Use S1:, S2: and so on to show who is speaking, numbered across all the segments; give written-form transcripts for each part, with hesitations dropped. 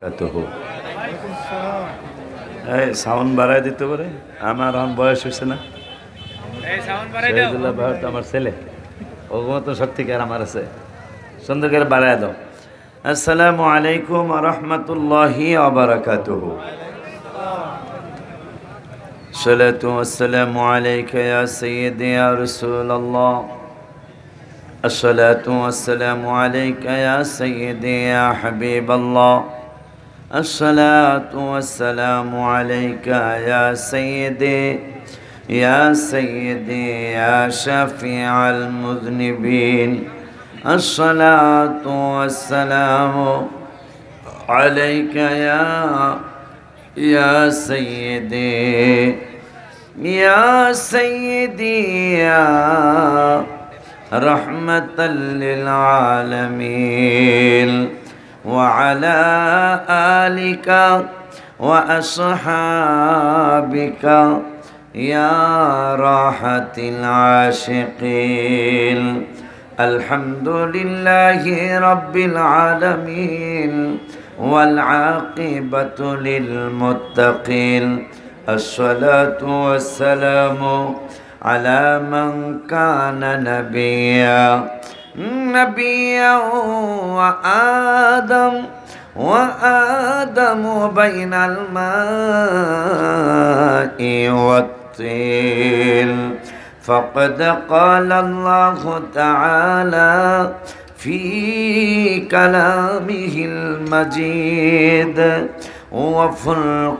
S1: কাতুহু এই সাউন্ড বাড়ায় দিতে পারে আমার এখন বয়স হয়েছে না শহীদুল্লাহ ভাই তো আমার ছেলে ওগুলো তো সত্যিকার আমার আছে সুন্দর করে বাড়ায় দাও আসসালামু আলাইকুম ওয়া রাহমাতুল্লাহি ওয়া বারাকাতুহু সালাতু ওয়াসসালামু আলাইকা ইয়া সাইয়্যিদি ইয়া রাসূলুল্লাহ আসসালাতু ওয়াসসালামু আলাইকা ইয়া সাইয়্যিদি ইয়া হাবিবাল্লাহ الصلاة والسلام عليك يا سيدي يا سيدي يا شفيع المذنبين الصلاة والسلام عليك يا سيدي يا سيدي يا رحمة للعالمين وعلى آلك وأصحابك يا راحة العاشقين الحمد لله رب العالمين والعاقبة للمتقين الصلاة والسلام على من كان نبيا وآدم بين الماء والطين فقد قال الله تعالى في كلامه المجيد وفرقانه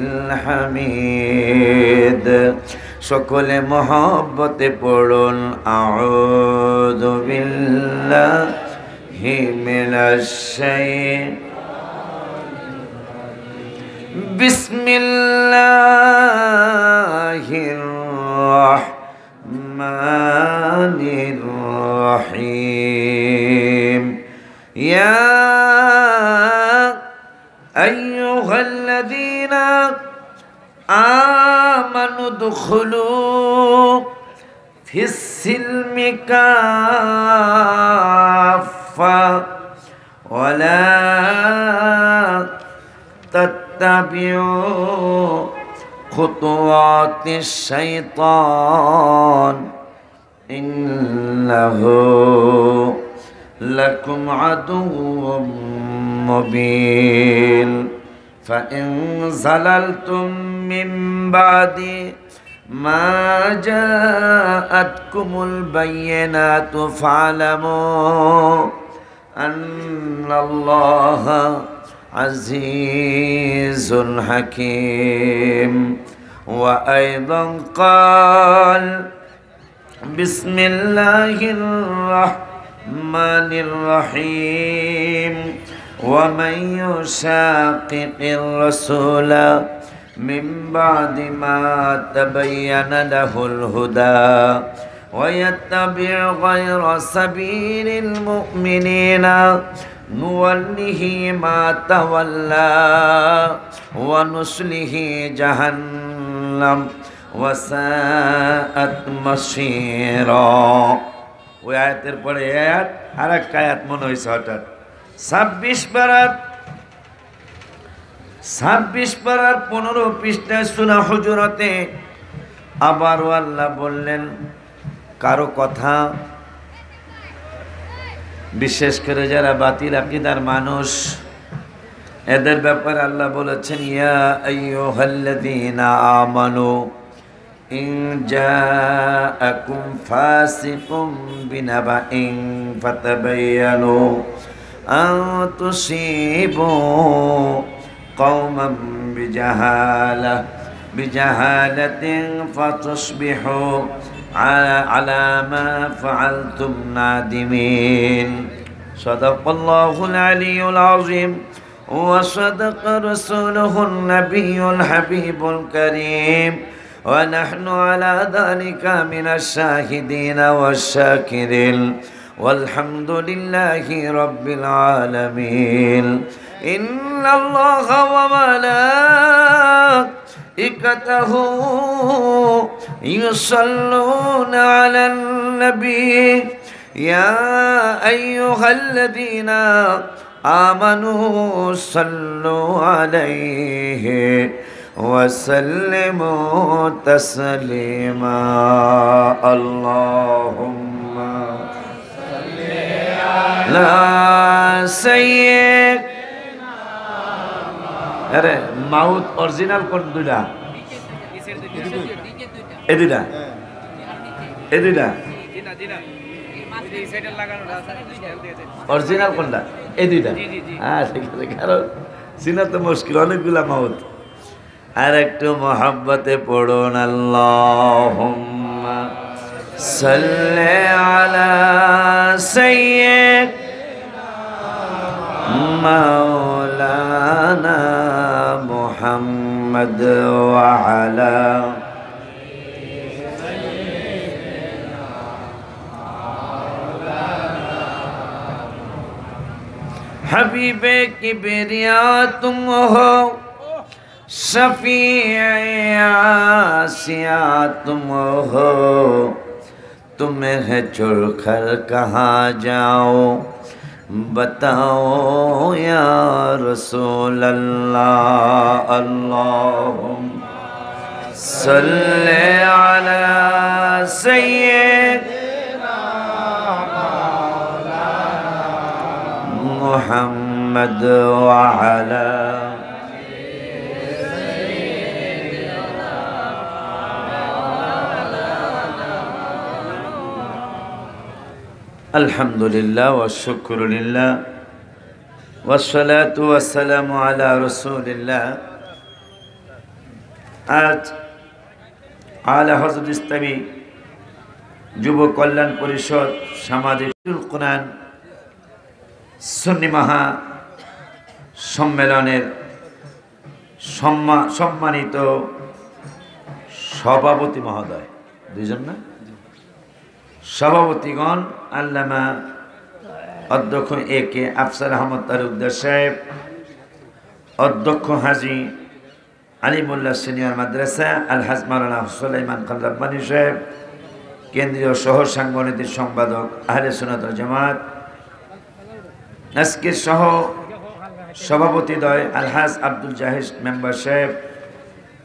S1: الحميد সকলে মহব্বতে পড়ুন আউযু বিল্লাহি মিনাশ শাইতানির বিসমিল্লাহির রাহমানির রহিম ইয়া আইয়ুহাল্লাযীনা آمنوا ادخلوا في السلم كافة ولا تتبعوا خطوات الشيطان إنه لكم عدو مبين فإن زللتم من بعد ما جاءتكم البينات فاعلموا أن الله عزيز حكيم وأيضا قال بسم الله الرحمن الرحيم ومن يشاقق الرسول من بعد ما تبين له الهدى ويتبع غير سبيل المؤمنين نوله ما تولى ونصله جهنم وساءت مصيرا وآياتের পরে আয়াত আরেকটা আয়াত মনে হইছে হঠাৎ 26 পারার 15 পৃষ্ঠায় সূরা হুজুরাতে আবারও আল্লাহ বললেন কারো কথা বিশেষ করে যারা বাতিল আকীদার মানুষ এদের ব্যাপারে আল্লাহ বলেছেন ইয়া আইয়ুহাল্লাযীনা আমানু ইন জাআকুম ফাসিকুম বিনাবাইন ফাতাবায়ানু أن تصيبوا قوما بجهالة فتصبحوا على ما فعلتم نادمين صدق الله العلي العظيم وصدق رسوله النبي الحبيب الكريم ونحن على ذلك من الشاهدين والشاكرين والحمد لله رب العالمين إن الله وملائكته يصلون على النبي يا أيها الذين আমানু সাল্লু আলাইহি ওয়াসাল্লিমু তাসলিমা আল্লাহুম্মা সাল্লি আলা সাইয়্যিদিনা আরে মাউথ অরিজিনাল কোন দুইটা এই দুইটা এই দুইটা অরিজিনাল কোনটা এই দুইটা হ্যাঁ ঠিক আছে কারণ চিনা তো মুশকিল অনেকগুলা মাউথ আর একটু মহব্বতে পড়ুন আল্লাহুম্মা সাল্লি আলা সাইয়্যিদিনা মাওলানা মুহাম্মদ ওয়া আলা हबीबे किबरिया तुम हो शफीआ तुम हो तुम्हें है छोड़कर कहाँ जाओ बताओ या रसूल अल्लाह अल्लाहुम्मा सल्ले अला सय्यिदिना मुहम्मद व अला अल्हम्दुलिल्लाह व शुक्रुलिल्लाह वस्सलातु वस्सलामु अला रसूलिल्लाह। आज आला हज़रत इस्लामी যুব কল্যাণ পরিষদ সামাজিক কোরআন সুন্নি মহা সম্মেলনের সম্মানিত সভাপতি মহোদয়, দুইজন না সভাপতিগণ, আল্লামা অধ্যক্ষ এ কে আফসার আহমদ তালুকদার সাহেব, অধ্যক্ষ হাজী আলিমুল্লাহ সিনিয়র মাদ্রাসা আলহাজ মাওলানা সুলাইমান খান রাব্বানী সাহেব, কেন্দ্রীয় শহর সাংগঠনিক সম্পাদক আহলে সুন্নাত ওয়াল জামাত, আজকের সহ সভাপতিদ্বয় আলহাজ আব্দুল জাহিদ মেম্বার সাহেব,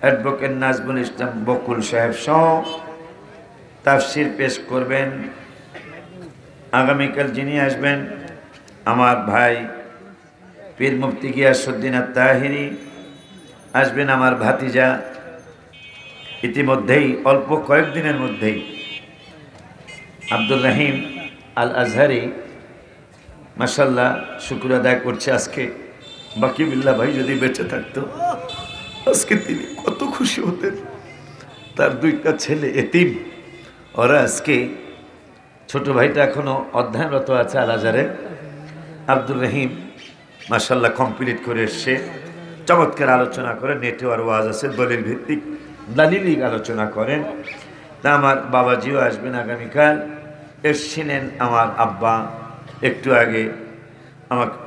S1: অ্যাডভোকেট নাজমুল ইসলাম বকুল সাহেব সহ তাফসির পেশ করবেন। আগামীকাল যিনি আসবেন আমার ভাই পীর মুফতি গিয়াসউদ্দিন আত-তাহিরি আসবেন, আমার ভাতিজা। ইতিমধ্যেই অল্প কয়েকদিনের মধ্যেই আব্দুর রহিম আল আজহারি মাশাআল্লাহ শুকর আদায় করছে আজকে। বাকিবিল্লাহ ভাই যদি বেঁচে থাকতো আজকে তিনি কত খুশি হতেন। তার দুইটা ছেলে এতিম, ওরা আজকে ছোট ভাইটা এখনো অধ্যয়নরত আছে আল আজহারে। আব্দুর রহিম মাশাআল্লাহ কমপ্লিট করে এসছে, চমৎকার আলোচনা করেন, নেটে আর ওয়াজ আছে, দলিল ভিত্তিক দালিলিক আলোচনা করেন। তা আমার বাবাজিও আসবেন আগামীকাল। এসছিলেন আমার আব্বা একটু আগে। আমাকে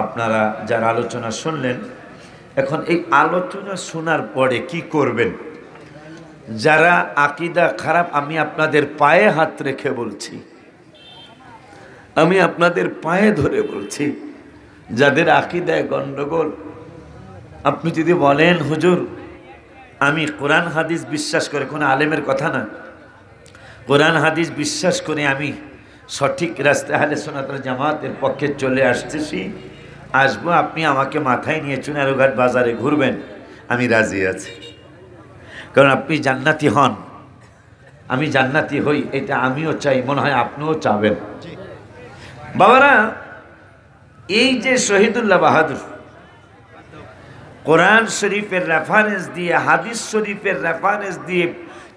S1: আপনারা যারা আলোচনা শুনলেন, এখন এই আলোচনা শোনার পরে কি করবেন? যারা আকীদা খারাপ, আমি আপনাদের পায়ে হাত রেখে বলছি, আমি আপনাদের পায়ে ধরে বলছি, যাদের আকীদায় গন্ডগোল, আপনি যদি বলেন হুজুর আমি কোরআন হাদিস বিশ্বাস করে, কোনো আলেমের কথা না, কোরআন হাদিস বিশ্বাস করে আমি সঠিক রাস্তায় আহলে সুন্নাত ওয়াল জামাতের পক্ষে চলে আসবো, আপনি আমাকে মাথায় নিয়ে চুনারুঘাট বাজারে ঘুরবেন, আমি রাজি আছি। কারণ আপনি জান্নাতি হন, আমি জান্নাতি হই, এটা আমিও চাই, মনে হয় আপনিও চাবেন। বাবারা, এই যে শহীদুল্লাহ বাহাদুর কোরআন শরীফের রেফারেন্স দিয়ে, হাদিস শরীফের রেফারেন্স দিয়ে,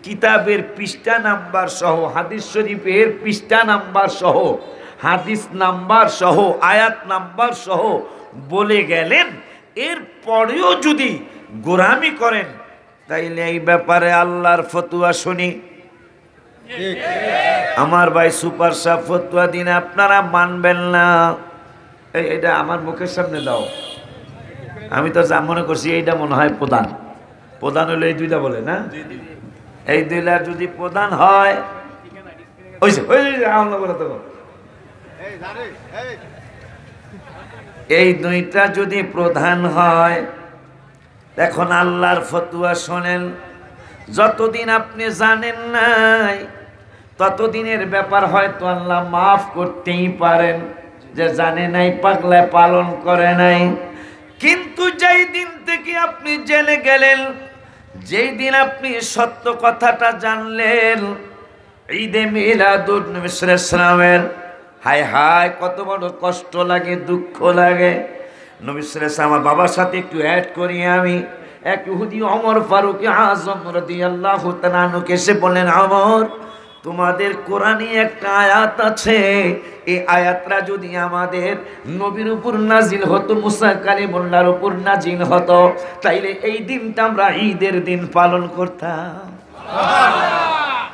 S1: কিতাবের পৃষ্ঠা নাম্বার সহ, হাদিস শরীফের পৃষ্ঠা নাম্বার সহ, হাদিস নাম্বার সহ, আয়াত নাম্বার সহ বলে গেলেন, এর পরেও যদি গোরামি করেন তাইলে এই ব্যাপারে আল্লাহর ফতোয়া শুনি। আমার ভাই সুপার সাহেব ফতোয়া দিন, আপনারা মানবেন না। এটা আমার মুখের সামনে দাও, আমি তো যা মনে করছি এইটা মনে হয় প্রধান। প্রধান হলো এই দুইটা বলে না, এই দুইটা যদি প্রধান হয় এই দুইটা যদি প্রধান হয়, এখন আল্লাহর ফতোয়া শোনেন, যতদিন আপনি জানেন নাই ততদিনের ব্যাপার হয়তো আল্লাহ মাফ করতেই পারেন, যে জানে নাই পাগলায় পালন করে নাই। কিন্তু যেই দিন থেকে আপনি জেনে গেলেন, যেই দিন আপনি সত্য কথাটা জানলেন, ঈদে মিলাদুন নবী সাল্লাল্লাহু আলাইহি ওয়াসাল্লামের, হায় হায় কত বড় কষ্ট লাগে, দুঃখ লাগে। নবী সাল্লাল্লাহু আলাইহি ওয়াসাল্লাম, আমার বাবার সাথে একটু অ্যাড করি আমি, এক ইহুদি ওমর ফারুক আযম রাদিয়াল্লাহু তাআলা আনহুকে এসে বলেন, ওমর, তোমাদের কোরআনে একটা আয়াত আছে, এই আয়াতটা যদি আমাদের নবীর উপর নাজিল হতো, মুসা কালিমুল্লাহর উপর নাজিল হতো, তাইলে এই দিনটা আমরা ঈদের দিন পালন করতাম।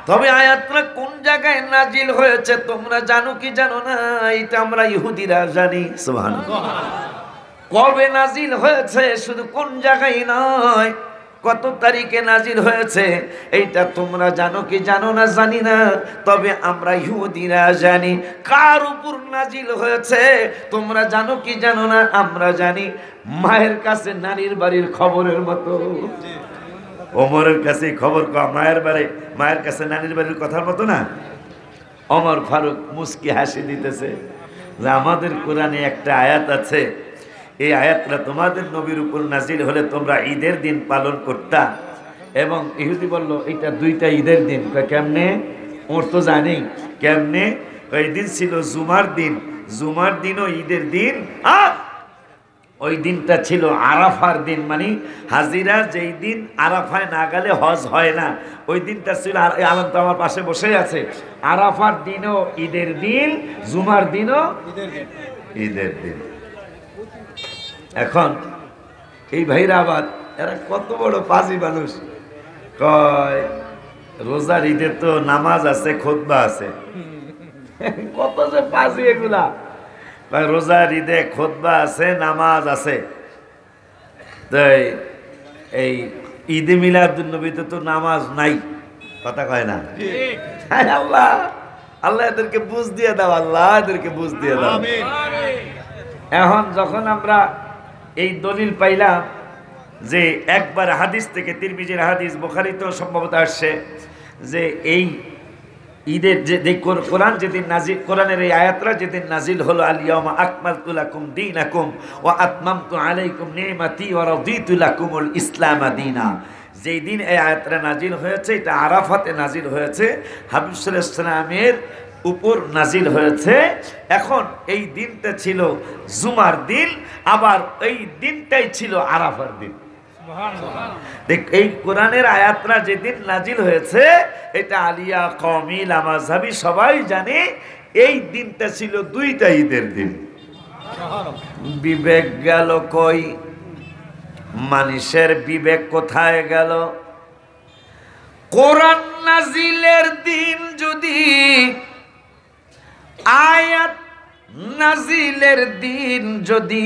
S1: তবে আয়াতটা কোন জায়গায় নাজিল হয়েছে তোমরা জানো কি জানো না? এটা আমরা ইহুদিরা জানি। সুবহানাল্লাহ। কবে নাজিল হয়েছে, শুধু কোন জায়গায় নয়, কত তারিখে নাজিল হয়েছে এইটা তোমরা জানো কি জানো না জানি না, তবে আমরা ইহুদিরা জানি। কার উপর নাজিল হয়েছে তোমরা জানো কি জানো না? আমরা জানি। মায়ের কাছে নানির বাড়ির খবরের মতো। ওমরের কাছে খবর মায়ের কাছে নানির বাড়ির কথার মতো না? ওমর ফারুক মুস্কি হাসি দিতেছে যে আমাদের কোরআনে একটা আয়াত আছে, এই আয়াতটা তোমাদের নবীর উপর নাজিল হলে তোমরা ঈদের দিন পালন করতা। এবং ইহুদি বলল, এটা দুইটা ঈদের দিন। কেমনে? ওর তো জানি কেমনে। ওই দিন ছিল জুমার দিন, জুমার দিনও ঈদের দিন, আর ওই দিনটা ছিল আরাফার দিন, মানে হাজিরা যেই দিন আরাফায় না গেলে হজ হয় না, ওই দিনটা ছিল। আর আলম তো আমার পাশে বসে আছে, আরাফার দিনও ঈদের দিন, জুমার দিনও ঈদের দিন। এখন এই ভাইরা আবার এরা কত বড় পাজি মানুষ, কয় রোজার ঈদের তো নামাজ আছে, খুতবা আছে। কত যে পাজি এগুলা! রোজার ঈদে খুতবা আছে, নামাজ আছে, তাই এই ঈদে মিলাদুন নবীতে তো নামাজ নাই, কথা কয় না? আল্লাহ আল্লাহ এদেরকে বুঝ দিয়ে দাও, আল্লাহ এদেরকে বুঝ দিয়ে দাও। এখন যখন আমরা এই দলিল পাইলাম যে একবার হাদিস থেকে, তিরমিজির হাদিস, বুখারীতেও সম্ভবত আসছে, যে এই ঈদের যে কোরআন যেদিন নাজিল, কোরআনের এই আয়াতরা যেদিন নাজিল হলো, আল ইয়াউমা আকমালতু লাকুম দীনাকুম ওয়া আতমামতু আলাইকুম নি'মাতি ওয়া রাদিতু লাকুমুল ইসলাম দীনা, যেই দিন এই আয়াতটা নাজিল হয়েছে, এটা আরাফাতে নাজিল হয়েছে, হাবিব সাল্লাল্লাহু আলাইহি ওয়াসাল্লামের উপর নাজিল হয়েছে। এখন এই দিনটা ছিল জুমার দিন, আবার এই দিনটাই ছিল আরাফার দিন। দেখ, এই কোরআনের আয়াতরা যেদিন নাজিল হয়েছে, এটা আলিয়া, কওমি, লামাযহাবি সবাই জানে, এই দিনটা ছিল দুইটা ঈদের দিন। বিবেক গেল কই? মানুষের বিবেক কোথায় গেল? কোরআন নাজিলের দিন যদি, আয়াত নাজিলের দিন যদি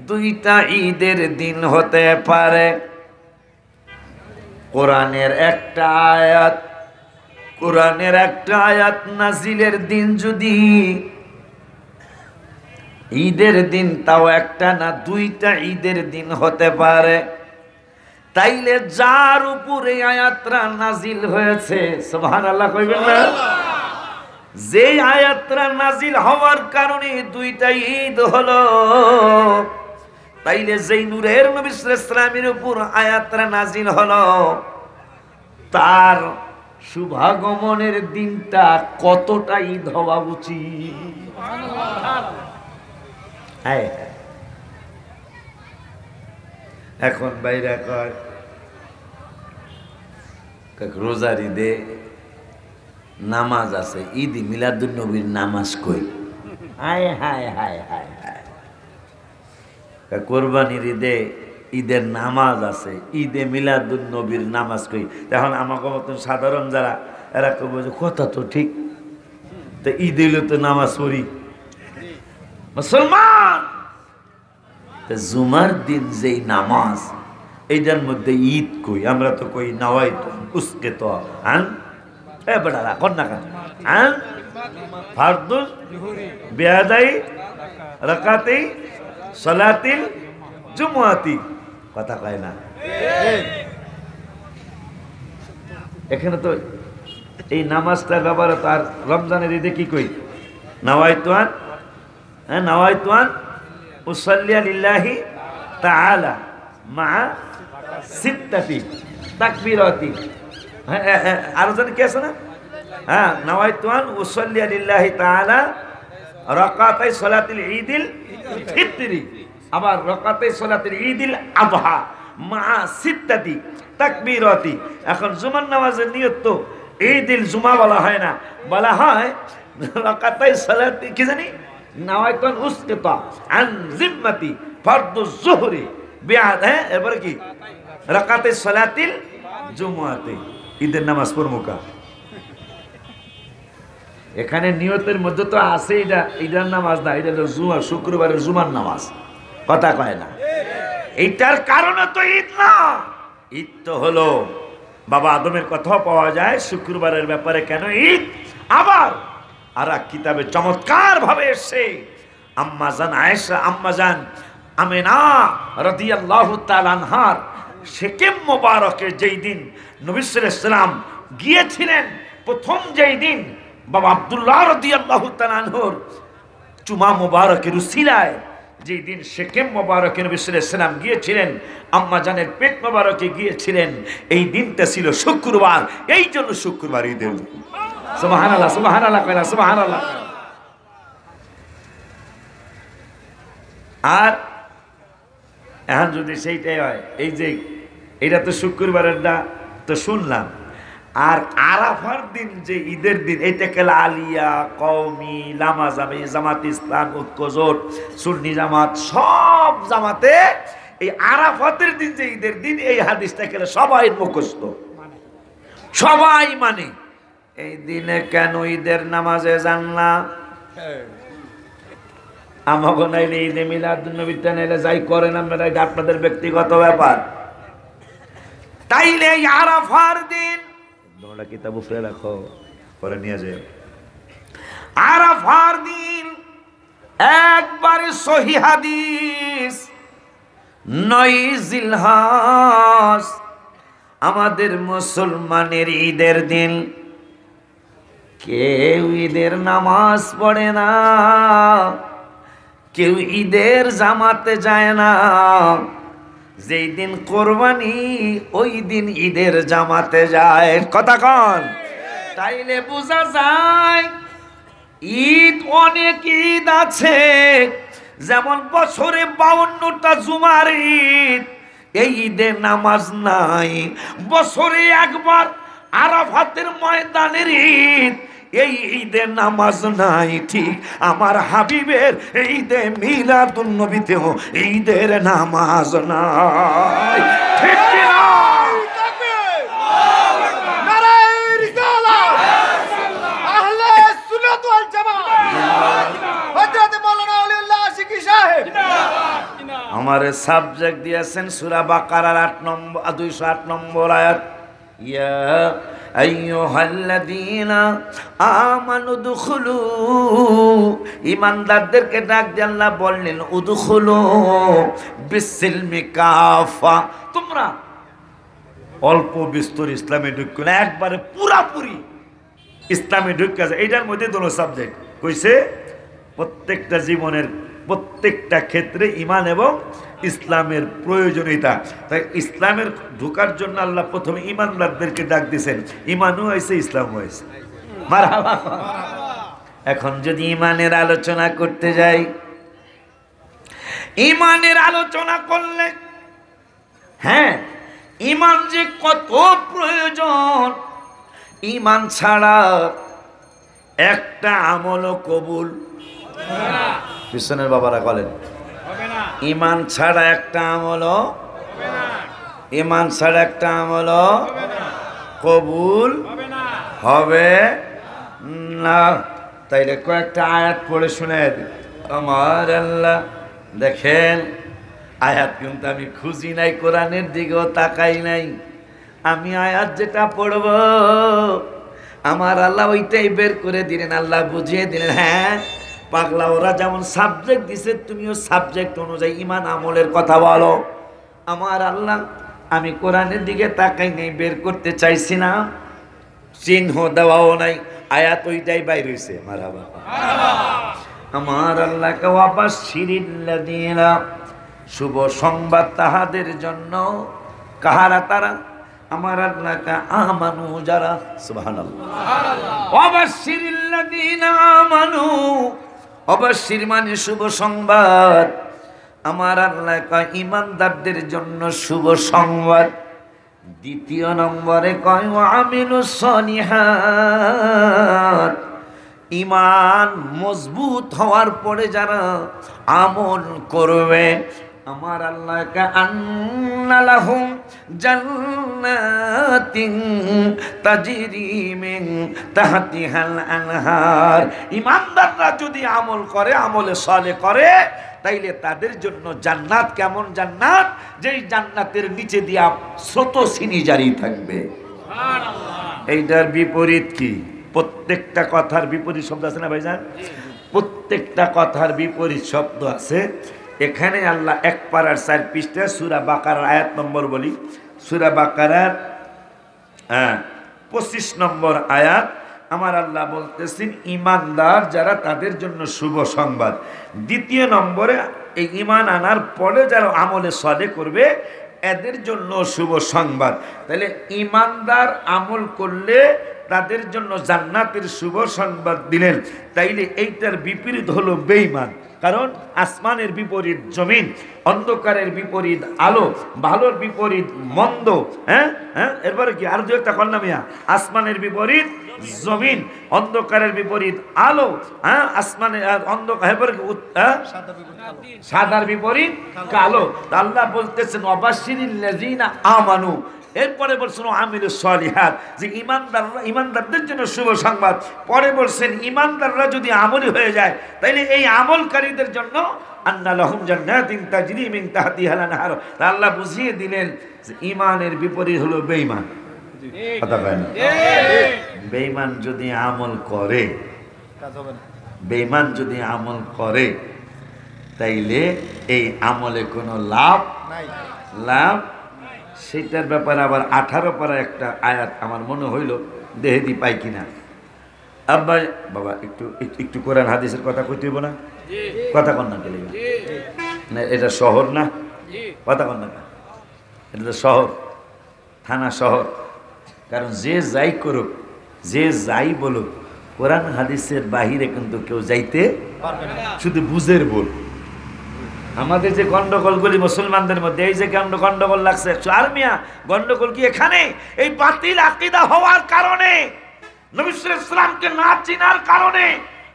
S1: দুইটা ঈদের দিন হতে পারে, কোরআনের একটা আয়াত নাজিলের দিন যদি ঈদের দিন, তাও একটা না দুইটা ঈদের দিন হতে পারে, তাইলে যার উপরে আয়াতরা নাজিল হয়েছে, সুবহানাল্লাহ কইবেন না? যে আয়াতরা নাজিল হওয়ার কারণে দুইটা ঈদ হলো, তাইলে যেই নূরের নবী সাল্লাল্লাহু আলাইহি ওয়াসাল্লামের উপর আয়াতরা নাজিল হলো, তার শুভাগমনের দিনটা কতটা ঈদ হওয়া উচিত? এখন বাইরা কয় রোজার ঈদে নামাজ আছে, ঈদ মিলাদুন নবীর নামাজ কই? হায় হায় হায় হায় হায়! কোরবানির ঈদে ঈদের নামাজ আছে, ঈদে মিলাদুন নবীর নামাজ কই? এখন আমাকে মতন সাধারণ যারা, এরা করবো যে কথা তো ঠিক, তো ঈদ হইলে তো নামাজ পড়ি মুসলমান, জুমার দিন যেই নামাজ, এইটার মধ্যে ঈদ কই? আমরা তো কই নাওয়াইতু উসকে তো আন এ বেটারা কন্যা কান হ্যাঁ ফারদুল বিয়াদাই রাকাতেই সালাতিল জুমআতি কথা কয় না। এখানে তো এই নামাজটার ব্যাপারে তার রমজানের ঈদে কি কই নাওয়াইতুয়ান হ্যাঁ নাওয়াইতুয়ান উসাল্লিয়া লিল্লাহি তাআলা মা সিত্তাতি তাকবীরাতি। হ্যাঁ আরো জানি কি আছে না হ্যাঁ নাওয়াইতুয়ান উসাল্লিয়া লিল্লাহি তাআলা রাকাতাই সালাতিল ঈদিল ফিতরি আবার রাকাতাই সালাতিল ঈদিল আযহা মা সিত্তাতি তাকবীরাতি। এখন জুমার নামাজের নিয়ত তো ঈদিল জুমা বলা হয় না, বলা হয় রাকাতাই সালাতি কি জানি নাওয়াইতুন উসকিতা আন জিম্মাতি ফরদুজ যুহরি বিআদ। হ্যাঁ এবারে কি রাকাতাই সালাতিল জুমআতি ঈদের নামাজ পড়মুকা। এখানে নিয়তের মধ্যে তো আছে এটা ঈদের নামাজ না, এটা হলো জুমা শুক্রবারের জুমার নামাজ কথা কয় না। এইটার কারণে তো ঈদ না, ঈদ তো হলো বাবা আদমের কথাও পাওয়া যায় শুক্রবারের ব্যাপারে কেন ঈদ। আবার আর এক কিতাবে চমৎকার ভাবে এসছে আম্মাজান আয়েশা আম্মাজান আমিনা রাদিয়াল্লাহু তাআলা আনহার শেকেম মোবারকে যেই দিন নবী সাল্লাল্লাহু আলাইহি ওয়াসাল্লাম গিয়েছিলেন, প্রথম যেই দিন বাবা আব্দুল্লাহ রাদিয়াল্লাহু তাআলা আনহুর চুমা মোবারকের উসিলায় যেই দিন শেকেম মোবারকে নবী সাল্লাল্লাহু আলাইহি ওয়াসাল্লাম গিয়েছিলেন, আম্মা জানের পেট মোবারকে গিয়েছিলেন, এই দিনটা ছিল শুক্রবার, এই জন্য শুক্রবার ঈদের দিন। সুবহানাল্লাহ সুবহানাল্লাহ কয়না সুবহানাল্লাহ। আর এখন যদি সেইটাই হয় এই যে এটা তো শুক্রবারের দা তো শুনলাম, আর আরাফার দিন যে ঈদের দিন এটাকে আলিয়া কওমি লামা জামে জামাত ইসলাম ঐক্য জোট সুন্নি জামাত সব জামাতে এই আরাফাতের দিন যে ঈদের দিন এই হাদিসটা খেলে সবাই মুখস্থ সবাই মানে। এই দিনে কেন ঈদের নামাজে যান না? আমাকে নাইলে ঈদে মিলাদুন্নবীতে নাইলে যাই করেন আপনারা, এটা আপনাদের ব্যক্তিগত ব্যাপার। তাইলে আরাফার দিন তোমরা কিতাব উপরে রাখো পরে নিয়ে যাও। আরাফার দিন একবারে সহিহ হাদিস 9 জিলহজ আমাদের মুসলমানের ঈদের দিন। কেউ ঈদের নামাজ পড়ে না, কেউ ঈদের জামাতে যায় না। যেই দিন কোরবানি ওই দিন ঈদের জামাতে যায় কথা কন। তাইলে বোঝা যায় ঈদ অনেক ঈদ আছে, যেমন বছরে 52টা জুমার ঈদ, এই ঈদে নামাজ নাই। বছরে একবার আরাফাতের ময়দানের ঈদ, এই ঈদে নামাজ নাই। ঠিক আমার হাবিবের ঈদে মিলাদুন্নবীতেও ঈদের নামাজ নাই। ঠিক কি না? আমারে সাবজেক্ট দিয়েছেন সূরা বাকারার 208 নম্বর আয়াত, ইয়া আইয়ুহাল্লাযীনা আমানু দুখুলু, ঈমানদারদেরকে ডাক দিয়ে আল্লাহ বললেন উদখুলু বিসসিলমি কাফা, তোমরা অল্প বিস্তর ইসলামে ঢুকো না, একবারে পুরাপুরি ইসলামে ঢুকে যায়। এইটার মধ্যে দুটো সাবজেক্ট কইছে, প্রত্যেকটা জীবনের প্রত্যেকটা ক্ষেত্রে ঈমান এবং ইসলামের প্রয়োজনীয়তা। তাই ইসলামের ঢোকার জন্য আল্লাহ প্রথমে ঈমানদারদেরকে ডাক দিয়েছেন, ঈমানও হয়েছে ইসলাম হয়েছে। মারহাবা। এখন যদি ঈমানের আলোচনা করতে যাই, ঈমানের আলোচনা করলে হ্যাঁ ঈমান যে কত প্রয়োজন, ঈমান ছাড়া একটা আমলও কবুল পিছনের বাবারা বলেন, ঈমান ছাড়া একটা আমলও, ঈমান ছাড়া একটা আমলও কবুল হবে না। তাইলে কয়েকটা আয়াত পড়ে শুনে আমার আল্লাহ দেখেন, আয়াত কিন্তু আমি খুঁজি নাই, কোরআনের দিকেও তাকাই নাই। আমি আয়াত যেটা পড়ব আমার আল্লাহ ওইটাই বের করে দিলেন, আল্লাহ বুঝিয়ে দিলেন। হ্যাঁ পাগলা, ওরা যেমন সাবজেক্ট দিছে তুমিও সাবজেক্ট অনুযায়ী ইমান আমলের কথা বলো। আমার আল্লাহ আমি কোরআনের দিকে তাকাই নেই, বের করতে চাইছি না, চিহ্ন দেওয়াও নাই, আয়াত ওইটাই বাইর হয়েছে। আমার আল্লাহকে ওয়াবাশশিরিল্লাযীনা, শুভ সংবাদ তাহাদের জন্য। কাহারা তারা? আমার আল্লাহকে আমানু, যারা। সুবহানাল্লাহ। ওয়াবাশশিরিল্লাযীনা আমানু, অবশ্যির মানে শুভ সংবাদ। আমার আল্লাহ কয় ঈমানদারদের জন্য শুভ সংবাদ। দ্বিতীয় নম্বরে কয় ওয়া আমিলুস সলিহাত, ঈমান মজবুত হওয়ার পরে যারা আমল করবে, আমার আল্লাহকে আন্না লাহুম জান্নাতিন তাজরি মিন তাহতিহাল আনহার। ঈমানদাররা যদি আমল করে, আমলে সালেহ করে, তাইলে তাদের জন্য জান্নাত। কেমন জান্নাত? যেই জান্নাতের নিচে দিয়া স্রোত সিনি জারি থাকবে। সুবহানাল্লাহ। এইটার বিপরীত কি? প্রত্যেকটা কথার বিপরীত শব্দ আছে না ভাইজান? প্রত্যেকটা কথার বিপরীত শব্দ আছে। এখানে আল্লাহ এক পারার 4 পৃষ্ঠা সূরা বাকারার আয়াত নম্বর বলি, সূরা বাকারার 25 নম্বর আয়াত। আমার আল্লাহ বলতেছেন ঈমানদার যারা তাদের জন্য শুভ সংবাদ। দ্বিতীয় নম্বরে এই ঈমান আনার পরে যারা আমলে সালেহ করবে এদের জন্য শুভ সংবাদ। তাহলে ঈমানদার আমল করলে তাদের জন্য জান্নাতের শুভ সংবাদ দিলেন। তাইলে এইটার বিপরীত হলো বেঈমান। কারণ আসমানের বিপরীত জমিন, অন্ধকারের বিপরীত আলো, ভালোর বিপরীত মন্দ। হ্যাঁ হ্যাঁ, এরপরে কি আর দু একটা কন্যা মিয়া? আসমানের বিপরীত জমিন, অন্ধকারের বিপরীত আলো। হ্যাঁ, আসমানের অন্ধকার, সাদার বিপরীত কালো। আল্লাহ বলতেছেন ওয়াবাশশিরিল্লাযীনা আমানু, এরপরে বলছেন আমিলুস সলিহাত, যে ঈমানদারদের জন্য শুভ সংবাদ। পরে বলছেন ঈমানদাররা যদি আমলি হয়ে যায় তাইলে এই আমলকারীদের জন্য আন্না লাহুম জান্নাতিন তাজরি মিন তাহতিহাল আনহার। আল্লাহ বুঝিয়ে দিলেন যে ঈমানের বিপরীত হলো বেঈমান। কথা বলেন, বেঈমান যদি আমল করে, বেঈমান যদি আমল করে তাইলে এই আমলে কোনো লাভ নাই। লাভ সেটার ব্যাপারে আবার 18 পারা একটা আয়াত আমার মনে হইল, দেহেদি পাই কিনা। আব্বা বাবা একটু কোরআন হাদিসের কথা কইতে হইব না? কথা কন না গেলে না, এটা শহর না? কথা কন না, এটা তো শহর, থানা শহর। কারণ যে যাই করুক, যে যাই বলুক, কোরআন হাদিসের বাহিরে কিন্তু কেউ যাইতে পারবে না। শুধু বুঝের বল। আমাদের যে গন্ডগোলগুলি মুসলমানদের মধ্যে, এই যে গন্ডগোল লাগছে, আর মিয়া গন্ডগোল কি এখানে? এই বাতিল আকীদা হওয়ার কারণে, নবী সাল্লাল্লাহু আলাইহি ওয়াসাল্লামকে না চিনার কারণে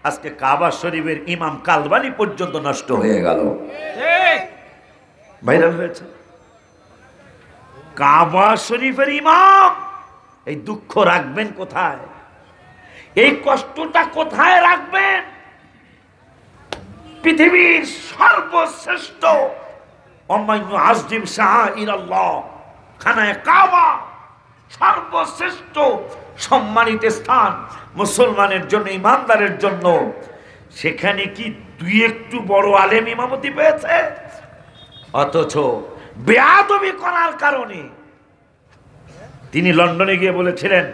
S1: আজকে কাবা শরীফের ইমাম কালবানি পর্যন্ত নষ্ট হয়ে গেল, ভাইরাল হয়েছে। কাবা শরীফের ইমাম, এই দুঃখ রাখবেন কোথায়? এই কষ্টটা কোথায় রাখবেন? পৃথিবীর সর্বশ্রেষ্ঠ অমান্য আযীম শাআইরাল্লাহ খানায়ে কাবা, সর্বশ্রেষ্ঠ সম্মানিত স্থান মুসলমানের জন্য, ইমানদারের জন্য। সেখানে কি দুই একটু বড় আলেম ইমামতি পেয়েছে? অথচ বেয়াদবি করার কারণে তিনি লন্ডনে গিয়ে বলেছিলেন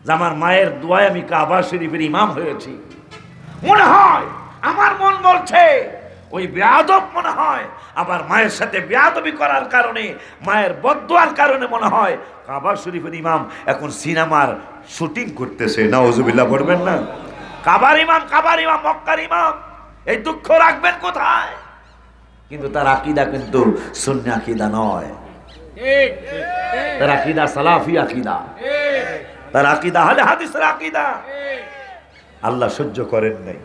S1: যে আমার মায়ের দোয়ায় আমি কাবা শরীফের ইমাম হয়েছি। মনে হয়, আমার মন বলছে ওই বেয়াদব মনে হয় আবার মায়ের সাথে বেয়াদবি করার কারণে, মায়ের বদদোয়ার কারণে মনে হয় কাবা শরীফের ইমাম এখন সিনেমার শুটিং করতেছে। নাউজুবিল্লাহ পড়বেন না? কাবার ইমাম মক্কার ইমাম, এই দুঃখ রাখবেন কোথায়? কিন্তু তার আকীদা কিন্তু সুন্নি আকীদা নয়, তার আকীদা সালাফি আকীদা, তার আকীদা আহলে হাদিসের আকীদা। আল্লাহ সহ্য করেন নাই,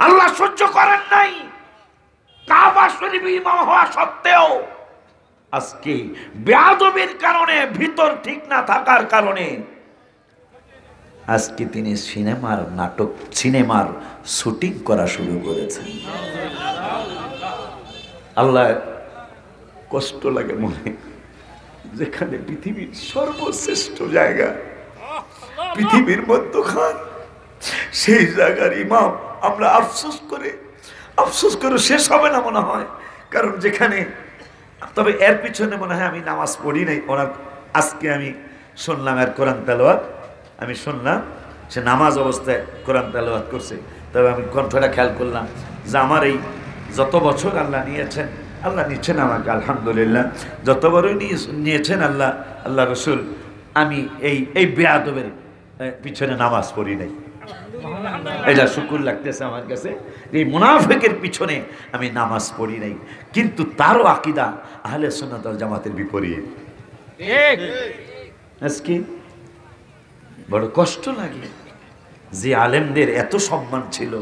S1: আল্লাহ সহ্য করেন নাই। কাবা শরীফে ইমাম হওয়া সত্ত্বেও আজকে বেয়াদবির কারণে, ভিতর ঠিক না থাকার কারণে আজকে তিনি সিনেমার শুটিং করা শুরু করেছেন। আল্লাহ কষ্ট লাগে মনে, যেখানে পৃথিবীর সর্বশ্রেষ্ঠ জায়গা, পৃথিবীর মধ্যখান সেই জায়গার ইমাম আমরা আফসোস করে শেষ হবে না মনে হয়। কারণ যেখানে, তবে এর পিছনে মনে হয় আমি নামাজ পড়ি নাই। ওনার আজকে আমি শুনলাম এর কোরআন তেলাওয়াত, আমি শুনলাম সে নামাজ অবস্থায় কোরআন তেলাওয়াত করছে। তবে আমি কণ্ঠটা খেয়াল করলাম যে আমার এই যত বছর আল্লাহ নিচ্ছেন আমাকে, আলহামদুলিল্লাহ যত বড়ই নিয়েছেন আল্লাহ রসুল, আমি এই বেয়াদবের পিছনে নামাজ পড়ি নাই। এটা শুকুর লাগতেছে আমার কাছে, এই মুনাফিকের পিছনে আমি নামাজ পড়ি নাই। কিন্তু তারও আকীদা আহলে সুন্নাত ওয়াল জামাতের বিপরীত। আজকে বড় কষ্ট লাগে যে আলেমদের এত সম্মান ছিল,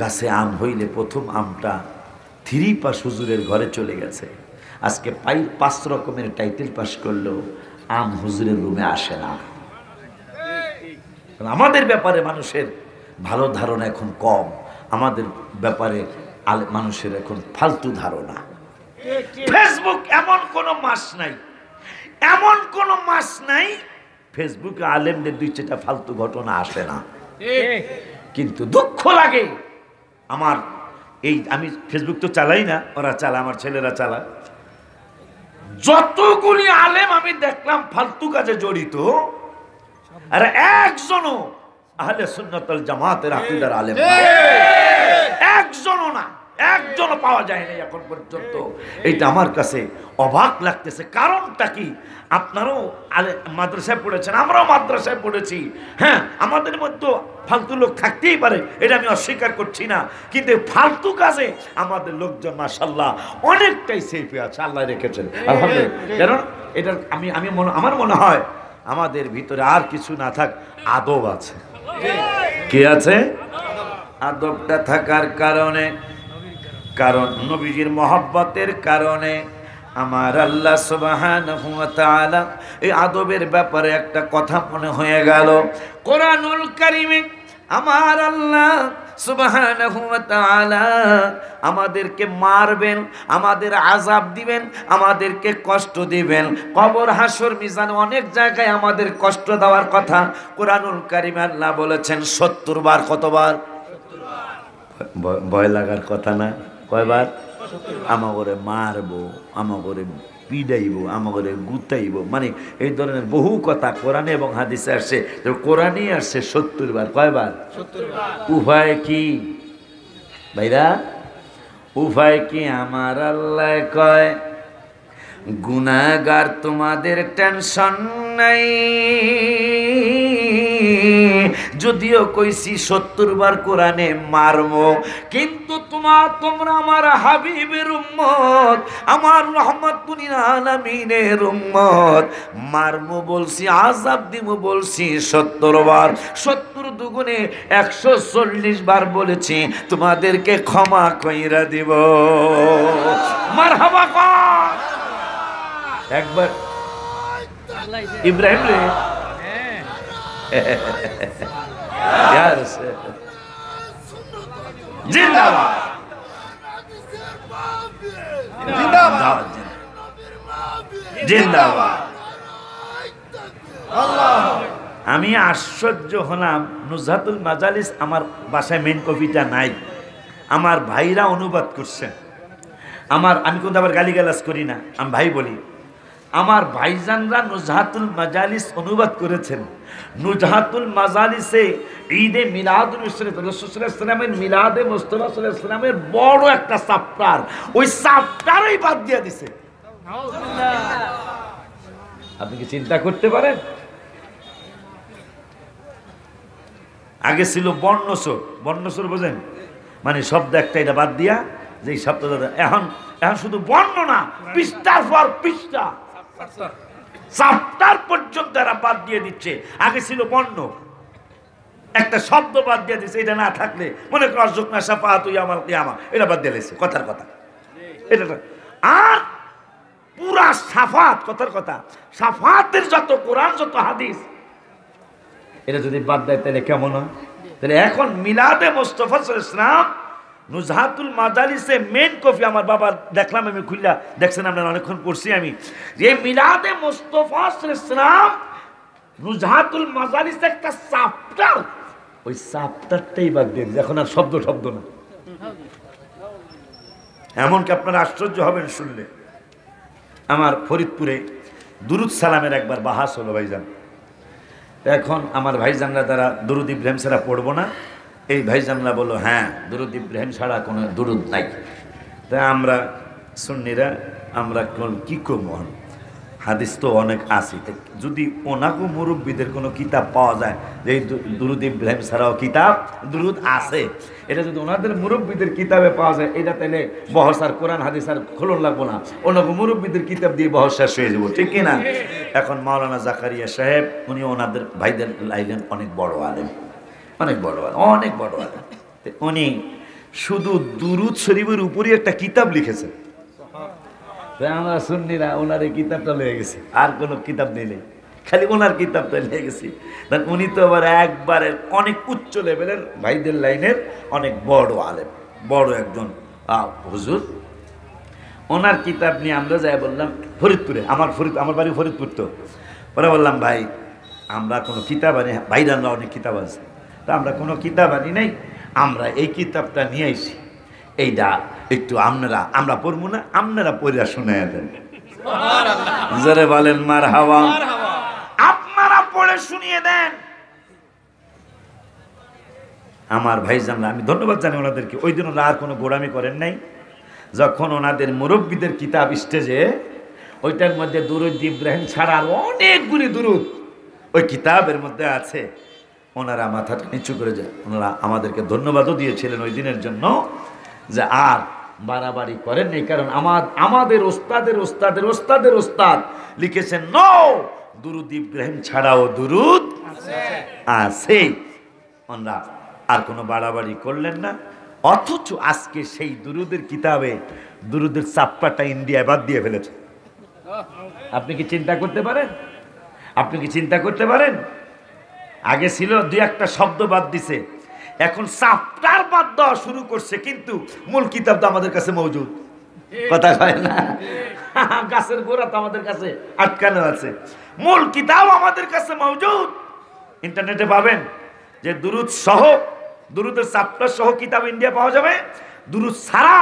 S1: গাছে আম হইলে প্রথম আমটা 3 পাস হুজুরের ঘরে চলে গেছে। আজকে 5 রকমের টাইটেল পাস করলেও আম হুজুরের রুমে আসে না। আমাদের ব্যাপারে মানুষের ভালো ধারণা এখন কম, আমাদের ব্যাপারে মানুষের এখন ফালতু ধারণা। ফেসবুক এমন কোনো মাস নাই ফেসবুকে আলেমদের 2-4টা ফালতু ঘটনা আসে না। কিন্তু দুঃখ লাগে আমার, আমি ফেসবুক তো চালাই না, ওরা চালা, আমার ছেলেরা চালা। যতগুলি আলেম আমি দেখলাম ফালতু কাজে জড়িত, আর একজনও আহলে সুন্নাত ওয়াল জামাতের আকীদার আলেম একজনও পাওয়া যায় না এখন পর্যন্ত। এইটা আমার কাছে অবাক লাগতেছে। কারণটা কি? আপনারাও মাদ্রাসায় পড়েছেন, আমরাও মাদ্রাসায় পড়েছি। হ্যাঁ, আমাদের মধ্যে ফালতু লোক থাকতেই পারে, এটা আমি অস্বীকার করছি না। কিন্তু ফালতু কাজে আমাদের লোকজন মাশাআল্লাহ অনেকটাই সেফে আছে, আল্লাহ রেখেছেন আলহামদুলিল্লাহ। কারণ এটা আমার মনে হয় আমাদের ভিতরে আর কিছু না থাক, আদব আছে। কি আছে? আদবটা থাকার কারণে, কারণ নবীজির মহব্বতের কারণে আমার আল্লাহ সুবহানাহু ওয়া তাআলা এই আদবের ব্যাপারে একটা কথা মনে হয়ে গেল। কোরআনুল কারীমে আমার আল্লাহ সুবহানাহু ওয়া তাআলা আমাদেরকে মারবেন, আমাদের আযাব দিবেন, আমাদেরকে কষ্ট দিবেন। কবর, হাসর, মিজান অনেক জায়গায় আমাদের কষ্ট দেওয়ার কথা কোরআনুল কারীমে আল্লাহ বলেছেন 70 বার। কতবার? 70 বার। ভয় লাগার কথা না? কয়বার? আমাগরে মারবো, আমাগরে পিডাইবো, আমাগরে গুতাইবো, মানে এই ধরনের বহু কথা কোরআনে এবং হাদিসে আসছে। কোরআনই আসছে 70 বার। কয়বার? 70 বার। উভয় কি ভাইরা? উভয় কি? আমার আল্লাহ কয় গুনাহগার তোমাদের টেনশন নাই, যদিও কইছি 70 বার কোরআনে মারমো, কিন্তু তোমরা আমার হাবিবের উম্মত, আমার রহমাতুল লিল আলামিনের উম্মত। মারমো বলছি, আযাব দিমু বলছি 70 বার। 70 দুগুণে 140 বার বলেছি তোমাদেরকে ক্ষমা কইরা দিব। মারহাবা কর একবার ইব্রাহিম রে। জিন্দাবাদ জিন্দাবাদ জিন্দাবাদ। আমি আশ্চর্য হলাম, নুজহাতুল মাজালিস আমার বাসায় মেন কপিটা নাই, আমার ভাইরা অনুবাদ করছেন। আমি কিন্তু আবার গালিগালাজ করি না, আমি ভাই বলি। আমার ভাইজানরা নুজহাতুল মাজালিস অনুবাদ করেছেন। নুজহাতুল মাজালিসে ঈদে মিলাদুন নবী রাসূলুল্লাহ সাল্লাল্লাহু আলাইহি ওয়াসাল্লামের মিলাদে মুস্তাফা সাল্লাল্লাহু আলাইহি ওয়াসাল্লামের বড় একটা চ্যাপ্টার, ওই চ্যাপ্টারই বাদ দিয়ে দিছে। আপনি কি চিন্তা করতে পারেন? আগে ছিল বর্ণসর, বোঝেন? মানে শব্দ একটা, এটা বাদ দিয়া যে শব্দটা এখন শুধু বর্ণনা, পৃষ্ঠার পর পৃষ্ঠা, চ্যাপ্টার পর্যন্ত এরা বাদ দিয়ে দিচ্ছে। আগে ছিল বর্ণ, একটা শব্দ বাদ দিয়ে দিচ্ছে। এটা না থাকলে মনে কর যুকনা শাফাআতু ইয়াউমাল কিয়ামা, এটা বাদ দিয়ে দিয়েছে। কথার কথা এটা। আর পুরা শাফাত, কথার কথা, শাফাতের যত কোরআন, যত হাদিস, এটা যদি বাদ দেয় তাহলে কেমন হয়? তাহলে এখন মিলাদে মুস্তাফা সাল্লাল্লাহু আলাইহি ওয়াসাল্লাম নুজহাতুল মাজালিসে মেন কপি আমার বাবা দেখলাম, আমি খুললা দেখছেন আপনারা, অনেকক্ষণ পড়ছি আমি। যে মিলাদে মুস্তাফা সাল্লাল্লাহু আলাইহি ওয়াসাল্লাম নুজহাতুল মাজালিস একটা চ্যাপ্টার, ওই চ্যাপ্টারটাই বাদ দিয়ে এখন আর শব্দ না। এমনকি আপনারা আশ্চর্য হবেন শুনলে, আমার ফরিদপুরে দুরুদ সালামের একবার বাহাস হলো ভাইজান। এখন আমার ভাইজানরা দ্বারা দুরুদ ইব্রাহিম ছাড়া পড়বো না, এই ভাইজানরা বললো হ্যাঁ দুরুদ ইব্রাহিম ছাড়া কোনো দুরুদ নাই। তাই আমরা সুন্নিরা আমরা কি করবো, হাদিস তো অনেক আছে, যদি ওনাকে মুরব্বীদের কোনো কিতাব পাওয়া যায় যে এই দুরুদ ইব্রাহিম ছাড়াও কিতাব দুরুদ আছে, এটা যদি ওনাদের মুরব্বীদের কিতাবে পাওয়া যায়, এটা তাহলে বহস আর কোরআন হাদিস আর খোলন লাগবো না, ওনাকে মুরব্বীদের কিতাব দিয়ে বহস শেষ হয়ে যাবো, ঠিক কিনা? এখন মাওলানা জাকারিয়া সাহেব উনি ওনাদের ভাইদের লাইলেন অনেক বড় আলেম, অনেক বড় আলেম। উনি শুধু দুরুদ শরীফের উপরই একটা কিতাব লিখেছেন। আমরা সুন্নিরা ওনার এই কিতাবটা লেগে গেছি, আর কোনো কিতাব নেই, খালি ওনার কিতাবটা লেগে গেছি। উনি তো আবার একবারে অনেক উচ্চ লেভেলের ভাইদের লাইনের অনেক বড় আলেম, বড় একজন হুজুর। ওনার কিতাব নিয়ে আমরা যাই বললাম ফরিদপুরে, আমার বাড়ি ফরিদপুর, তো ওরা বললাম ভাই আমরা কোনো কিতাব আনি, ভাইরানরা অনেক কিতাব আছে, তা আমরা কোনো কিতাব আনি নাই, আমরা এই কিতাবটা নিয়ে আইছি, এইটা একটু আমরা পড়বো না, আপনারা পড়িয়া শুনে দেন। যারা বলেন মারহাবা, আপনারা পড়ে শুনিয়ে দেন। আমার ভাইজানরা, আমি ধন্যবাদ জানাই ওনাদেরকে, ওই দিন ওরা আর কোনো গোড়ামি করেন নাই। যখন ওনাদের মুরব্বীদের কিতাব স্টেজে, ওইটার মধ্যে দুরুদ ইব্রাহিম ছাড়া আর অনেকগুলি দুরুদ ওই কিতাবের মধ্যে আছে, ওনারা মাথাটা নিচু করে যায়, ওনারা আমাদেরকে ধন্যবাদও দিয়েছিলেন ওই দিনের জন্য, যে আর বাড়াবাড়ি করেন নাই, কারণ আমাদের ওস্তাদের ওস্তাদ লিখেছেন নো, দুরুদ ইব্রাহিম ছাড়াও দুরুদ আছে। ওনারা আর কোনো বাড়াবাড়ি করলেন না, অথচ আজকে সেই দুরুদের কিতাবে দুরুদের চাপ্পাটা ইন্ডিয়ায় বাদ দিয়ে ফেলেছে। আপনি কি চিন্তা করতে পারেন? আগে ছিল দুই একটা শব্দ বাদ দিছে, এখন চাপ্টার বাদ দেওয়া শুরু করছে, কিন্তু মূল কিতাব তো আমাদের কাছে মজুদ। কথা হয় না, গাছের গোড়া তো আমাদের কাছে আটকানো আছে, মূল কিতাব আমাদের কাছে মজুদ। ইন্টারনেটে পাবেন যে দুরুদ সহ, দুরুদের চাপ্টার সহ কিতাব ইন্ডিয়া পাওয়া যাবে, দুরুদ ছাড়া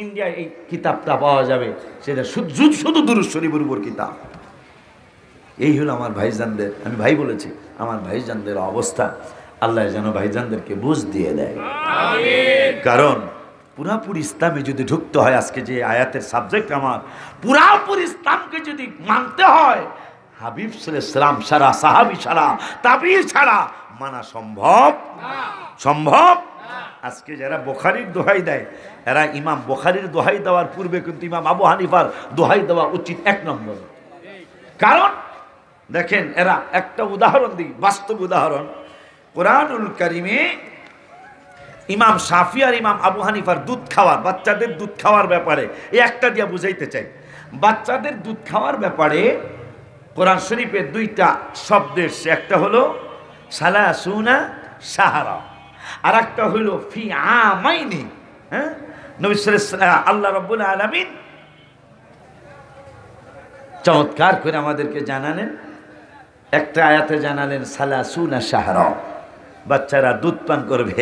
S1: ইন্ডিয়া এই কিতাবটা পাওয়া যাবে, সেটা শুধু দুরুদ শরীফের উপর কিতাব। এই হলো আমার ভাইজানদের, আমি ভাই বলেছি, আমার ভাইজানদের অবস্থা। আল্লাহ যেন ভাইজানদেরকে বুঝ দিয়ে দেয়, কারণ পুরাপুরি ইসলামে যদি ঢুকতে হয়, আজকে যে আয়াতের সাবজেক্ট আমার, পুরাপুরি ইসলামকে যদি মানতে হয়, হাবিব সাল্লাল্লাহু ছাড়া, সাহাবী ছাড়া, তাবিঈ ছাড়া মানা সম্ভব। আজকে যারা বুখারীর দোহাই দেয়, এরা ইমাম বুখারীর দোহাই দেওয়ার পূর্বে কিন্তু ইমাম আবু হানিফার দোহাই দেওয়া উচিত 1 নম্বর। কারণ দেখেন, এরা একটা উদাহরণ দিই, বাস্তব উদাহরণ, কোরআনুল কারিমে ইমাম শাফি আর ইমাম আবু হানিফার দুধ খাওয়ার, বাচ্চাদের দুধ খাওয়ার ব্যাপারে এই একটা দিয়া বুঝাইতে চাই। বাচ্চাদের দুধ খাওয়ার ব্যাপারে কোরআন শরীফে 2টা শব্দ এসেছে, একটা হলো সালাসুনা শাহরা, আর একটা হলো ফি আমাইনি। হ্যাঁ, নবী সাল্লাল্লাহু আল্লাহ রাব্বুল আলামিন চমৎকার করে আমাদেরকে জানালেন, একটা আয়াতে জানালেন সালাসুনা শাহরা, বাচ্চারা দুধ পান করবে।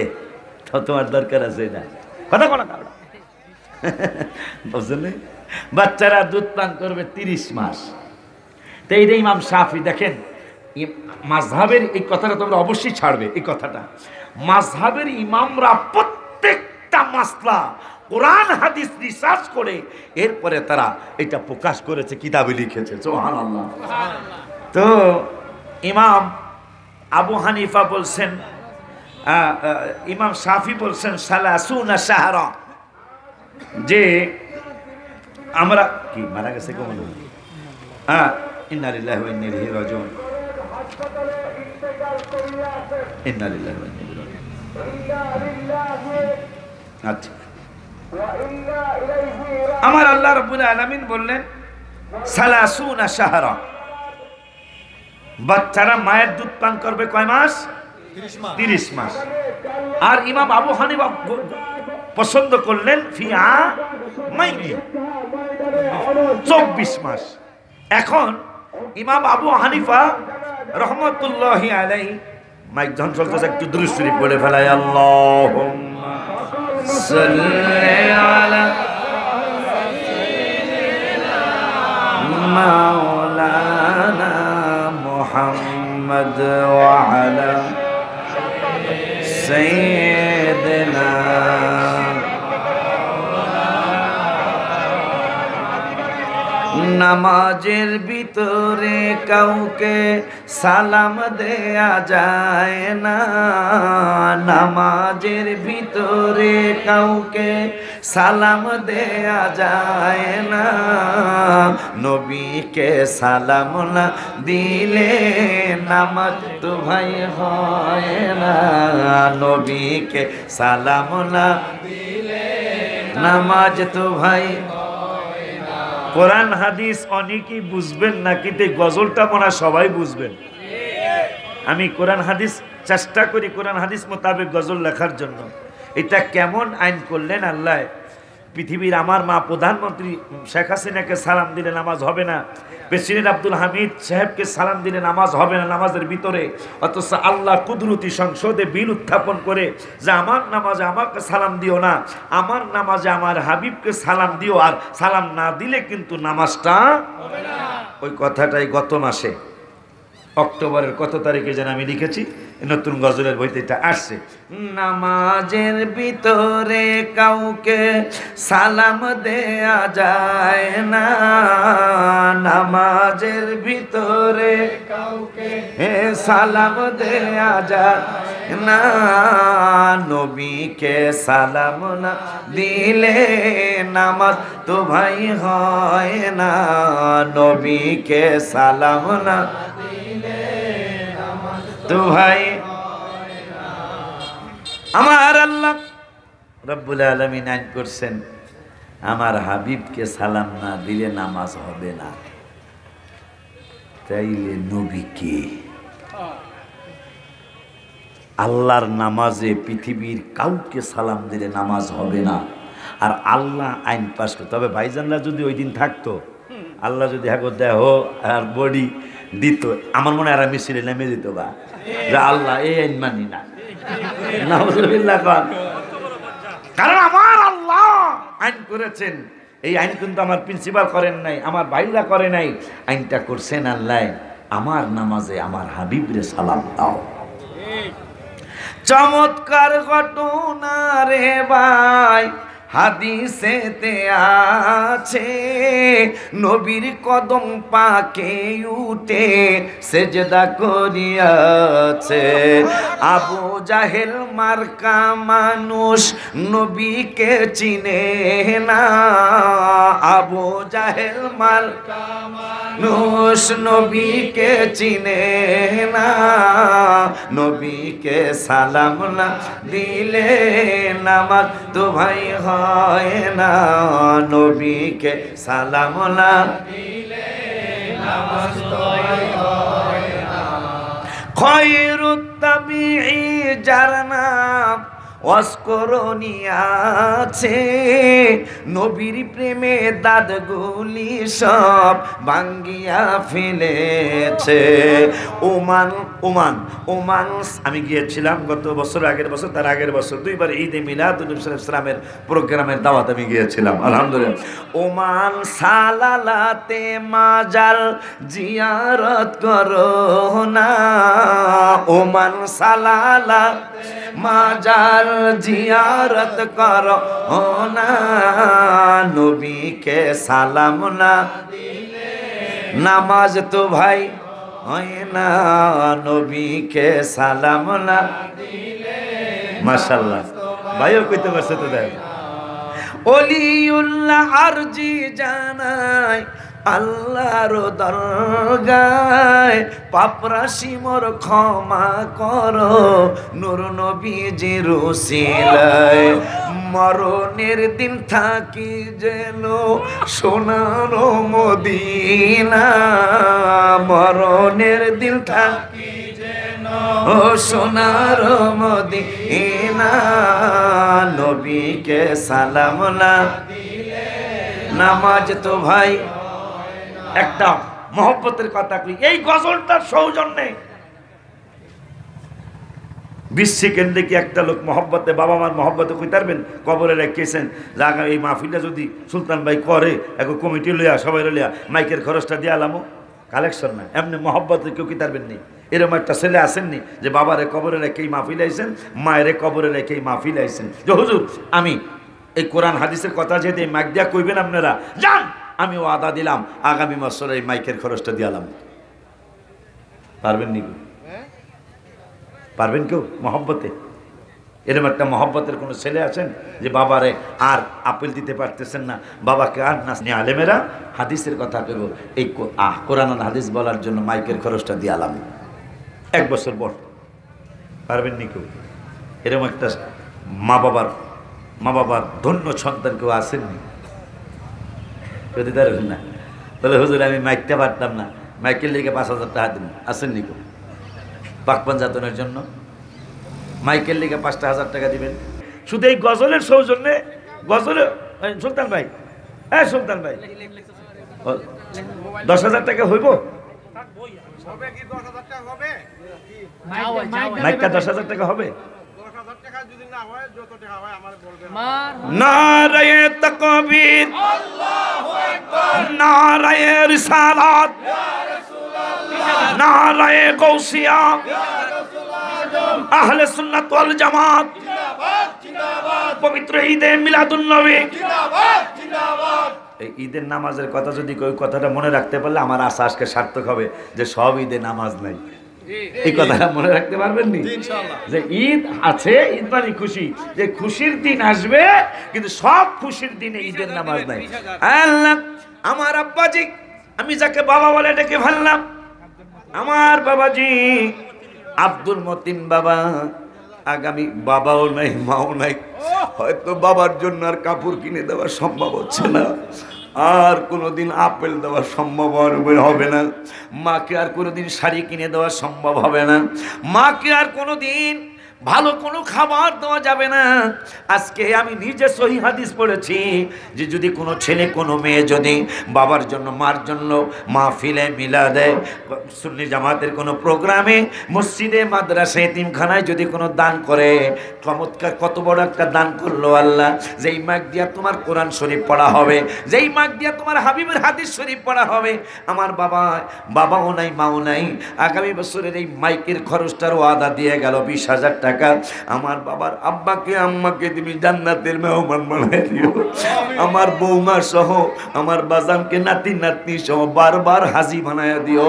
S1: তো তোমার দরকার আছে না, কথা কোনো কারণ বুঝলেন, বাচ্চারা দুধ পান করবে 30 মাস। তো এইটা ইমাম শাফি, দেখেন মাযহাবের এই কথাটা তোমরা অবশ্যই ছাড়বে, এই কথাটা মাযহাবের ইমামরা প্রত্যেকটা মাসলা কোরআন হাদিস রিসার্চ করে এরপরে তারা এটা প্রকাশ করেছে, কিতাবে লিখেছে। সুবহানাল্লাহ। তো ইমাম আবু হানিফা বলছেন, ইমাম শাফি বলছেন সালাসুনা শাহরা, যে আমরা কি মারা গেছে কোন, ইন্না লিল্লাহি ওয়া ইন্না ইলাইহি রাজিউন, ইন্না লিল্লাহি ওয়া ইন্না ইলাইহি রাজিউন। আচ্ছা, আমার আল্লাহ রাব্বুল আলামিন বললেন সালাসুনা শাহরা, বাচ্চারা মায়ের দুধ পান করবে কয় মাস? 30 মাস। আর ইমাম আবু হানিফা পছন্দ করলেন ফিয়া মাইনি 24 মাস। এখন ইমাম আবু হানিফা রহমতুল্লাহি আলাইহি মাইক যখন চলতেছে একটু দুরূদ শরীফ পড়ে ফেলাই আল্লাহুম্মা সাল্লি আলা মাওলানা মুহাম্মদ ওয়া আলা সাইয়্যিদিনা নামাজের ভিতরে কাউকে সালাম দেয়া যায় না, নামাজের ভিতরে কাউকে সালাম দেয়া যায় না, নবীকে সালাম না দিলে নামাজ তো ভাই হয় না, নবীকে সালাম না দিলে নামাজ তো ভাই। কোরআন হাদিস অনেকেই বুঝবেন না, কিন্তু গজলটা মনে হয় সবাই বুঝবেন। আমি কোরআন হাদিস চেষ্টা করি কোরআন হাদিস মোতাবেক গজল লেখার জন্য। এটা কেমন আইন করলেন আল্লাহ! পৃথিবীর আমার মা প্রধানমন্ত্রী শেখ হাসিনাকে সালাম দিলে নামাজ হবে না, প্রেসিডেন্ট আব্দুল হামিদ সাহেবকে সালাম দিলে নামাজ হবে না নামাজের ভিতরে, অথচ আল্লাহ কুদরতি সংসদে বিল উত্থাপন করে যে আমার নামাজে আমাকে সালাম দিও না, আমার নামাজে আমার হাবিবকে সালাম দিও, আর সালাম না দিলে কিন্তু নামাজটা হবে না। ওই কথাটাই গত মাসে অক্টোবরের কত তারিখে যেন আমি লিখেছি, নতুন গজলের বইতে এটা আসছে। নামাজের ভিতরে কাউকে সালাম দেয়া যায় না, নামাজের ভিতরে কাউকে সালাম দেয়া যায় না, নবীকে সালাম না দিলে নামাজ তো ভাই হয় না, নবীকে সালাম না তো ভাই। আমার আল্লাহ রব্বুল আলামিন আইন করছেন, আমার হাবিবকে সালাম না দিলে নামাজ হবে না। তাইলে নবীকে আল্লাহর নামাজে পৃথিবীর কাউকে সালাম দিলে নামাজ হবে না, আর আল্লাহ আইন পাশ করে। তবে ভাইজানরা যদি ওই দিন থাকতো, আল্লাহ যদি হাগো দেহ আর বডি দিত, আমার মনে হয় আর মিছিলে নেমে দিত বা যে আল্লাহ এই আইন মানি না, নাউযুবিল্লাহ। কারণ আমার আল্লাহ আইন করেছেন, এই আইন কিন্তু আমার প্রিন্সিপাল করেন নাই, আমার ভাইরা করে নাই, আইনটা করছেন আল্লাহ। আমার নামাজে আমার হাবিবরে সালাম দাও। চমৎকার ঘটনা রে ভাই হাদিসেতে আছে, নবীর কদম পাকে উঠে সেজদা করিয়াছে। আবু জাহেল মার্কা মানুষ নবীকে চিনে না, আবু জাহেল মার্কা মানুষ নবীকে চিনে না, নবীকে সালাম না দিলে নামাজ তো ভাই হয় না, নবীকে সালাম না দিলে নামাজ তো হয় না। খায়রুত তাবিঈ যার নাম অস্করণী আছে, নবীর প্রেমে দাঁতগুলি সব ভাঙ্গিয়া ফেলেছে। ওমান ওমান ওমান আমি গিয়েছিলাম গত বছর, আগের বছর, তার আগের বছর দুইবার ঈদে মিলাদুন নবী সাল্লাল্লাহু আলাইহি ওয়াসাল্লামের প্রোগ্রামের দাওয়াত আমি গিয়েছিলাম আলহামদুলিল্লাহ। ওমান সালালাতে মাজার জিয়ারত করো না, ওমান সালালা মাজার জিয়ারত করো না, নবীকে সালাম না দিলে নামাজ তো ভাই হয় না, নবীকে সালাম না দিলে। মাশাআল্লাহ ভাইও কইতে পারছে তো দেখ। ওলিউল্লাহ আরজি জানাই আল্লাহর দরগায়, পাপরাশি মোর ক্ষমা করো নূর নবীজির উসিলায়, মরণের দিন থাকি যেন সোনার মদিনা, মরণের দিন থাকি যেন সোনার মদিনা, নবীকে সালাম না দিলে নামাজ তো ভাই। একটা মহব্বতের কথা কই। এই গজলটার সৌজন্যে 20 সেকেন্ডে কি একটা লোক মহব্বতে, বাবা মার মহব্বতে কই পারবেন? কবরে রেখেছেন জায়গা। এই মাহফিলটা যদি সুলতান ভাই করে, এক কমিটি লইয়া সবাই লইয়া মাইকের খরচটা দিয়ে আলামো, কালেকশন না, এমনি মহব্বতে কেউ কি পারবেন নি? এরকম একটা ছেলে আসেননি যে বাবারে কবরে রেখেই মাহফিল আইছেন, মায়েরে কবরে রেখেই মাহফিল আইছেন, যে হুজুর আমি এই কোরআন হাদিসের কথা যেতে এই মাইক দিয়া কইবেন আপনারা যান, আমি ওয়াদা দিলাম আগামী বছর এই মাইকের খরচটা দিয়ে আলাম। পারবেন নি? পারবেন কেউ মহব্বতে? এরকম একটা মহব্বতের কোনো ছেলে আছেন যে বাবারে আর আপেল দিতে পারতেছেন না, বাবাকে আর না? আলেমেরা হাদিসের কথা কেব, এই কোরআন হাদিস বলার জন্য মাইকের খরচটা দিয়ে আলাম 1 বছর পর। পারবেন নি কেউ? এরকম একটা মা বাবার ধন্য সন্তান কেউ আসেননি? যদি পারবেন না বলে হুজুর আমি মাইকটা পারতাম না, মাইকের লেগে 5,000 টাকা দিন, আসেননি কেউ? পাকপান যাতনের জন্য মাইকেল লিগে 5,000 টাকা দিবেন শুধু এই গজলের সৌজন্যে। গজলে সুলতান ভাই, হ্যাঁ সুলতান ভাই, 10,000 টাকা হইব? মাইকটা 10,000 টাকা হবে? নারায়ে তাকবীর, নারায়ে রিসালাত, নারায়ে গৌসিয়া, আহলে সুন্নাত ওয়াল জামাত, পবিত্র ঈদে মিলাদুন নবী। এই ঈদের নামাজের কথা যদি কই, কথাটা মনে রাখতে পারলে আমার আশা আজকে সার্থক হবে যে সব ঈদে নামাজ নাই। এই কথাটা মনে রাখতে পারবেন নি? যে ঈদ আছে, ঈদ মানে খুশি, যে খুশির দিন আসবে, কিন্তু সব খুশির দিনে ঈদের নামাজ নাই। আল্লাহ আমার আব্বাজি, আমি যাকে বাবা বলে ডেকে ফেললাম, আমার বাবাজি আব্দুল মতিন বাবা, আগামী বাবাও নাই মাও নাই, হয়তো বাবার জন্য আর কাপড় কিনে দেওয়া সম্ভব হচ্ছে না, আর কোনোদিন আপেল দেওয়া সম্ভব হবে না, মাকে আর কোনোদিন শাড়ি কিনে দেওয়া সম্ভব হবে না, মাকে আর কোনোদিন ভালো কোনো খাবার দেওয়া যাবে না। আজকে আমি নিজে সহিহ হাদিস পড়েছি যে যদি কোনো ছেলে কোনো মেয়ে যদি বাবার জন্য মার জন্য মাহফিলে মিলাদে সুন্নি জামাতের কোনো প্রোগ্রামে মসজিদে মাদ্রাসায় এতিমখানায় যদি কোনো দান করে, চমৎকার কত বড় একটা দান করলো আল্লাহ। যেই মাইক দিয়া তোমার কোরআন শরীফ পড়া হবে, যেই মাইক দিয়া তোমার হাবিবের হাদিস শরীফ পড়া হবে, আমার বাবাও নাই মাও নাই, আগামী বছরের এই মাইকের খরচটার ওয়াদা দিয়ে গেল 20,000 টাকা। আমার বাবার আব্বাকে আম্মাকে তুমি জান্নাতের মেহমান বানাই দিও, আমার বৌমা সহ আমার বাজানকে নাতি নাতনি সহ বারবার হাজি বানায় দিও,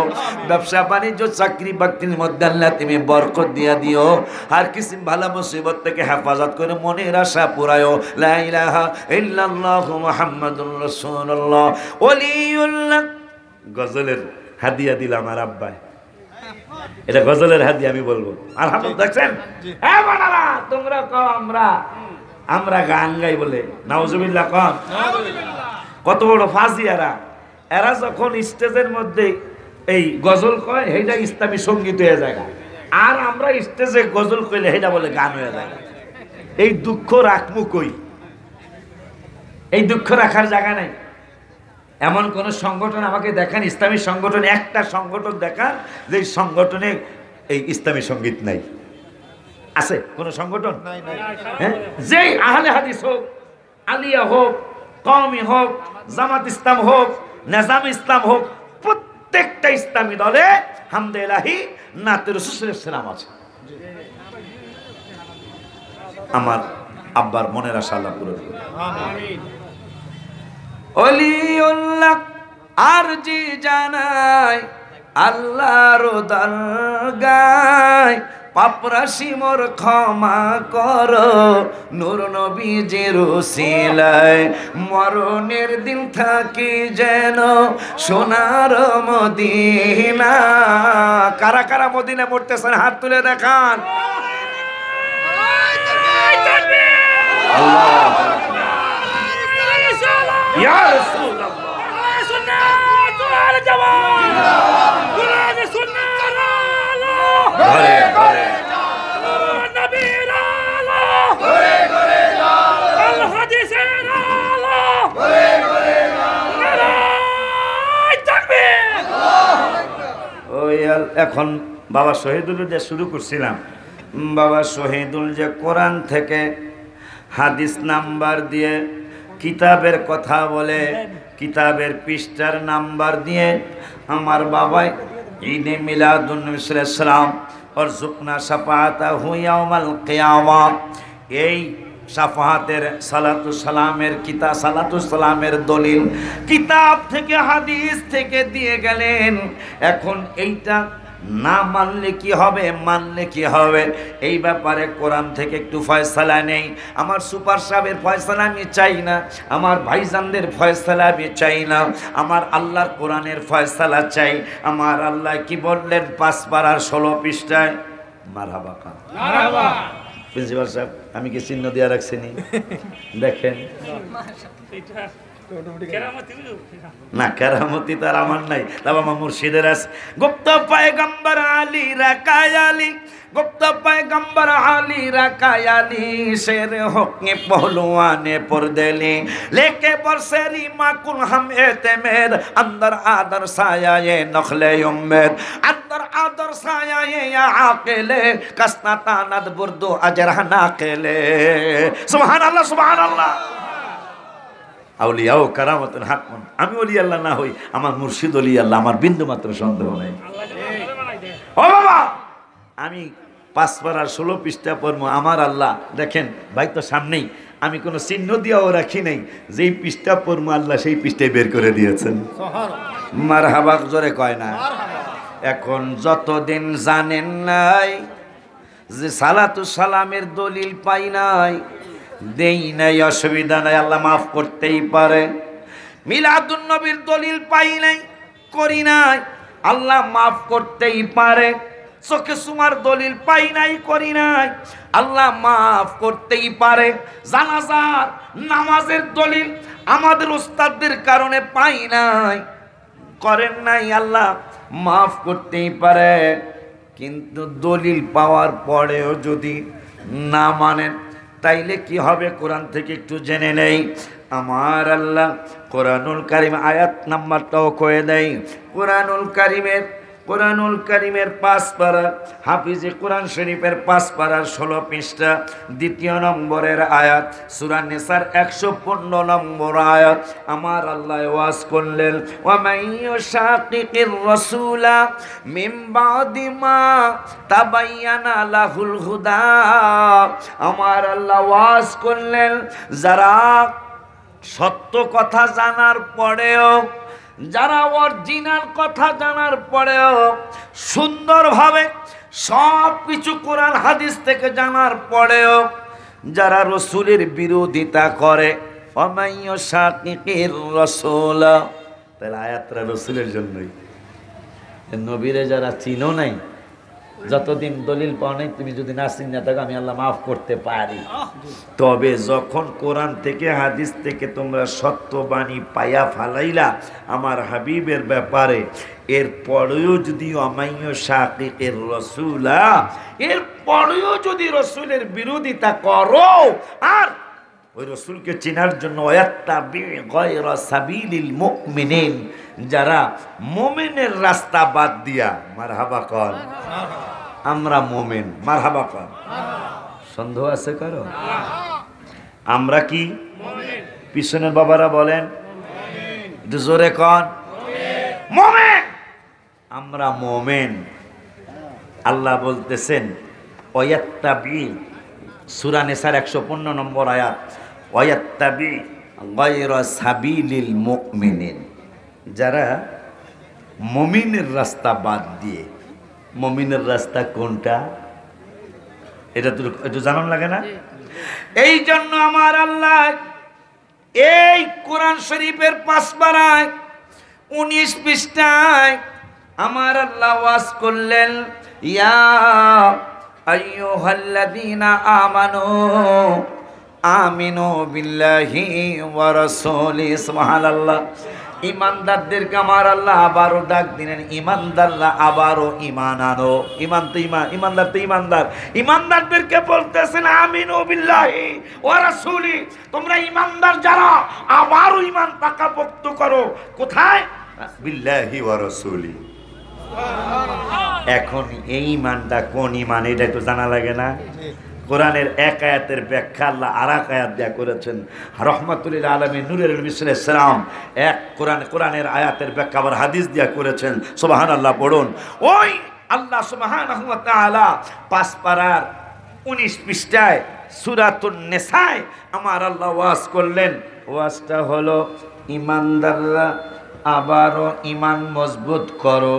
S1: ব্যবসা বাণিজ্য চাকরি বাকরির মধ্যে আল্লাহ তুমি বরকত দিয়া দিও, আর কিছু ভালো মুসিবত থেকে হেফাজত করে মনের আশা পুরায়ো। লা ইলাহা ইল্লাল্লাহু মুহাম্মাদুর রাসূলুল্লাহ ওলিউল্লাহ। গজলের হাদিয়া দিলাম আমার আব্বাই, এটা গজলের হাদিয়া আমি বলবো। আলহামদুলিল্লাহ। দেখছেন হ্যাঁ বানারা, তোমরা কও আমরা গান গাই বলে, নাউজুবিল্লাহ কন। কত বড় ফাজি এরা যখন স্টেজের মধ্যে এই গজল কয় সেইটা ইসলামী সঙ্গীত হয়ে যায়, আর আমরা স্টেজে গজল কইলে সেইটা বলে গান হয়ে যায়। এই দুঃখ রাখবো কই? এই দুঃখ রাখার জায়গা নাই। এমন কোন সংগঠন আমাকে দেখান, ইসলামী সংগঠন, একটা সংগঠন দেখান যে সংগঠনে এই ইসলামী সঙ্গীত নাই। আছে কোন সংগঠন? হ্যাঁ, যেই আহলে হাদিস হোক, আলিয়া হোক, কওমি হোক, জামাত ইসলাম হোক, নিজাম ইসলাম হোক, প্রত্যেকটা ইসলামী দলে হামদে ইলাহি নাতে রাসূলের সালাম আছে। আমার আব্বার মনের আশা আল্লাহ পূরণ করুন। আমিন। ওলিউল্লাহ আরজি জানাই আল্লাহর দরগায়, পাপরাশি মোর ক্ষমা করো নূর নবীজির উসিলায়, মরণের দিন থাকি যেন সোনার মদিনা। কারা কারা মদিনা পড়তেছেন হাত তুলে দেখান। আল্লাহ ইয়া রাসূলুল্লাহ, সুন্নাত ওয়াল জামাত, কুরআন সুন্নাত আলো ঘরে ঘরে নবীর আলো ঘরে ঘরে আল হাদিসের আলো ঘরে ঘরে নারায়ে তাকবীর। এখন বাবা শহীদুল যে শুরু করছিলাম, বাবা শহীদুল যে কোরআন থেকে হাদিস নাম্বার দিয়ে কিতাবের কথা বলে, কিতাবের পৃষ্ঠার নাম্বার দিয়ে আমার বাবাই ঈদে মিলাদুন নবী সাল্লাল্লাহু আলাইহি ওয়াসাল্লাম ওয়ারযুকনা শাফাআতাহু ইয়াওমাল কিয়ামা, এই শাফাআতের সালাতু সালামের কিতাব, সালাতু সালামের দলিল কিতাব থেকে হাদিস থেকে দিয়ে গেলেন। এখন এইটা না মানলে কি হবে, মানলে কি হবে, এই ব্যাপারে কোরআন থেকে একটু ফয়সালা নেই। আমার সুপার সাহেবের ফয়সালা আমি চাই না, আমার ভাইজানদের ফয়সালা আমি চাই না, আমার আল্লাহর কোরআনের ফয়সালা চাই। আমার আল্লাহ কি বললেন 5 পারার 16 পৃষ্ঠায়? মারহাবা খান, মারহাবা। প্রিন্সিপাল সাহেব আমি কি চিহ্ন দিয়ে রাখছি নি? দেখেন না, কেরামতি তার আমার নাই, তবে আমার মুর্শিদের আছে। গুপ্ত পয়গম্বর আলী রাকায়ালি, গুপ্ত পয়গম্বর আলী রাকায়ালি, শের হকে পহলুয়ানে পরদেলি, लेके बरसेरी माकुल हम एतमेद, अंदर आदर साया ये नखले उम्मेद, अंदर आदर साया ये या आकेले, कसना तानद बुर्दो अजरहना केले। सुभान अल्लाह, सुभान अल्लाह। আউলিয়া ও কারামাতুল হাকুন, আমি ওলি আল্লাহ না হই, আমার মুর্শিদ ওলি আল্লাহ, আমার বিন্দু মাত্র সন্দেহ নেই। ও বাবা, আমি 5 পারার 16 পৃষ্ঠা পড়বো। আমার আল্লাহ দেখেন ভাই তো সামনেই, আমি কোনো চিহ্ন দিয়েও রাখি নাই, যেই পৃষ্ঠা পড়বো আল্লাহ সেই পৃষ্ঠায় বের করে দিয়েছেন। মারহাবা জোরে কয় না। এখন যতদিন জানেন নাই যে সালাতু সালামের দলিল পাই নাই, দেই নাই, অসুবিধা নাই, আল্লাহ মাফ করতেই পারে। মিলাদুন নবীর দলিল পাই নাই, করি নাই, আল্লাহ মাফ করতেই পারে। চোখে সুমার দলিল পাই নাই, করি নাই, আল্লাহ মাফ করতেই পারে। জানাজার নামাজের দলিল আমাদের উস্তাদদের কারণে পাই নাই, করেন নাই, আল্লাহ মাফ করতেই পারে। কিন্তু দলিল পাওয়ার পরেও যদি না মানেন তাইলে কি হবে? কোরআন থেকে একটু জেনে নেই। আমার আল্লাহ কোরআনুল কারীম আয়াত নাম্বারটাও কয়ে দেয়। কোরআনুল কারীমের 5 পারা, হাফিজে কোরআন শরীফের 5 পারার 16 পৃষ্ঠা, 2 নম্বরের আয়াত, সূরা নিসার 115 নম্বর আয়াত। আমার আল্লাহ ওয়াজ করলেন, ওয়া মাইয়ুশাকিকির রাসূলা মিন বাদি মা তাবায়্যানা লাহুল হুদা। আমার আল্লাহ ওয়াজ করলেন, যারা সত্য কথা জানার পরেও, যারা অরিজিনাল কথা জানার পরেও সুন্দরভাবে সব কিছু কোরআন হাদিস থেকে জানার পরেও যারা রসুলের বিরোধিতা করে, অমাইয় শাকিকির রাসূলা, তাহলে আয়াতটা রসুলের জন্যই। নবীরে যারা চিনো নাই, যতদিন দলিল পাও নাই, তুমি যদি না চিনে থাকো আমি আল্লাহ মাফ করতে পারি। তবে যখন কোরআন থেকে হাদিস থেকে তোমরা সত্যবাণী পাইয়া ফালাইলা আমার হাবিবের ব্যাপারে, এর পরেও যদি অমাইয় শাকিকের রাসূলা, এর পরেও যদি রসুলের বিরোধিতা করো, আর ওই রসুলকে চেনার জন্য ওয়াত্তাবি গায়রা সাবিলিল মুমিনিন, যারা মুমিনের রাস্তা বাদ দিয়া, মারহাবা কর, আমরা মুমিন, মারহাবা কর। সন্দেহ আছে কারো? আমরা কি মুমিন? পিছনের বাবারা বলেন একটু জোরে কন, মুমিন। আমরা মুমিন। আল্লাহ বলতেছেন ওয়াত্তাবি, সূরা নিসার 115 নম্বর আয়াত, ওয়াত্তাবি গায়রা সাবিলিল মুমিনিন, যারা মুমিনের রাস্তা বাদ দিয়ে। মুমিনের রাস্তা কোনটা? এটা তো একটু জানান লাগে না? এই জন্য আমার আল্লাহ এই কোরআন শরীফের 5 পারায় 19 পৃষ্ঠায় আমার আল্লাহ ওয়াজ করলেন, ইয়া আইয়ুহাল্লাযীনা আমানু আমিনু বিল্লাহি ওয়া রাসূলিহি। সুবহানাল্লাহ। ইমানদারদেরকে আমার আল্লাহ আবারও ডাক দিলেন, ইমানদাররা আবারও ঈমান আনো। ঈমান তো ঈমান, ইমানদার তো ইমানদার। ইমানদারদেরকে বলতেছেন আমিনু বিল্লাহি ওয়া রাসূলিহি, তোমরা ইমানদার যারা আবারও ঈমান পাকাপোক্ত করো। কোথায়? বিল্লাহি ওয়া রাসূলিহি। এখন এই ইমানটা কোন ইমান এটা একটু জানা লাগে না? কোরআনের এক আয়াতের ব্যাখ্যা আল্লাহ আর এক আয়াত দেয়া করেছেন। রহমাতুল্লিল আলামিন নূরের নবী সাল্লাল্লাহু আলাইহি সাল্লাম এক কোরআনের আয়াতের ব্যাখ্যা আবার হাদিস দেয়া করেছেন। সুবহানাল্লাহ পড়ুন। ওই আল্লাহ সুবহানাহু ওয়া তাআলা 5 পারার 19 পৃষ্ঠায় সূরাতুন নিসায় আমার আল্লাহ ওয়াজ করলেন। ওয়াজটা হলো ইমানদাররা আবারও ইমান মজবুত করো।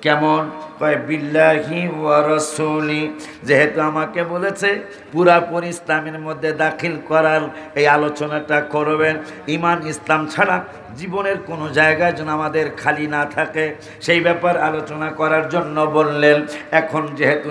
S1: কেমন? কয় বিল্লাহি ওয়া রাসূলি। যেহেতু আমাকে বলেছে পুরাপুরি ইসলামের মধ্যে দাখিল করার এই আলোচনাটা করবেন। ইমান ইসলাম ছাড়া জীবনের কোনো জায়গায় যেন আমাদের খালি না থাকে সেই ব্যাপার আলোচনা করার জন্য বললেন। এখন যেহেতু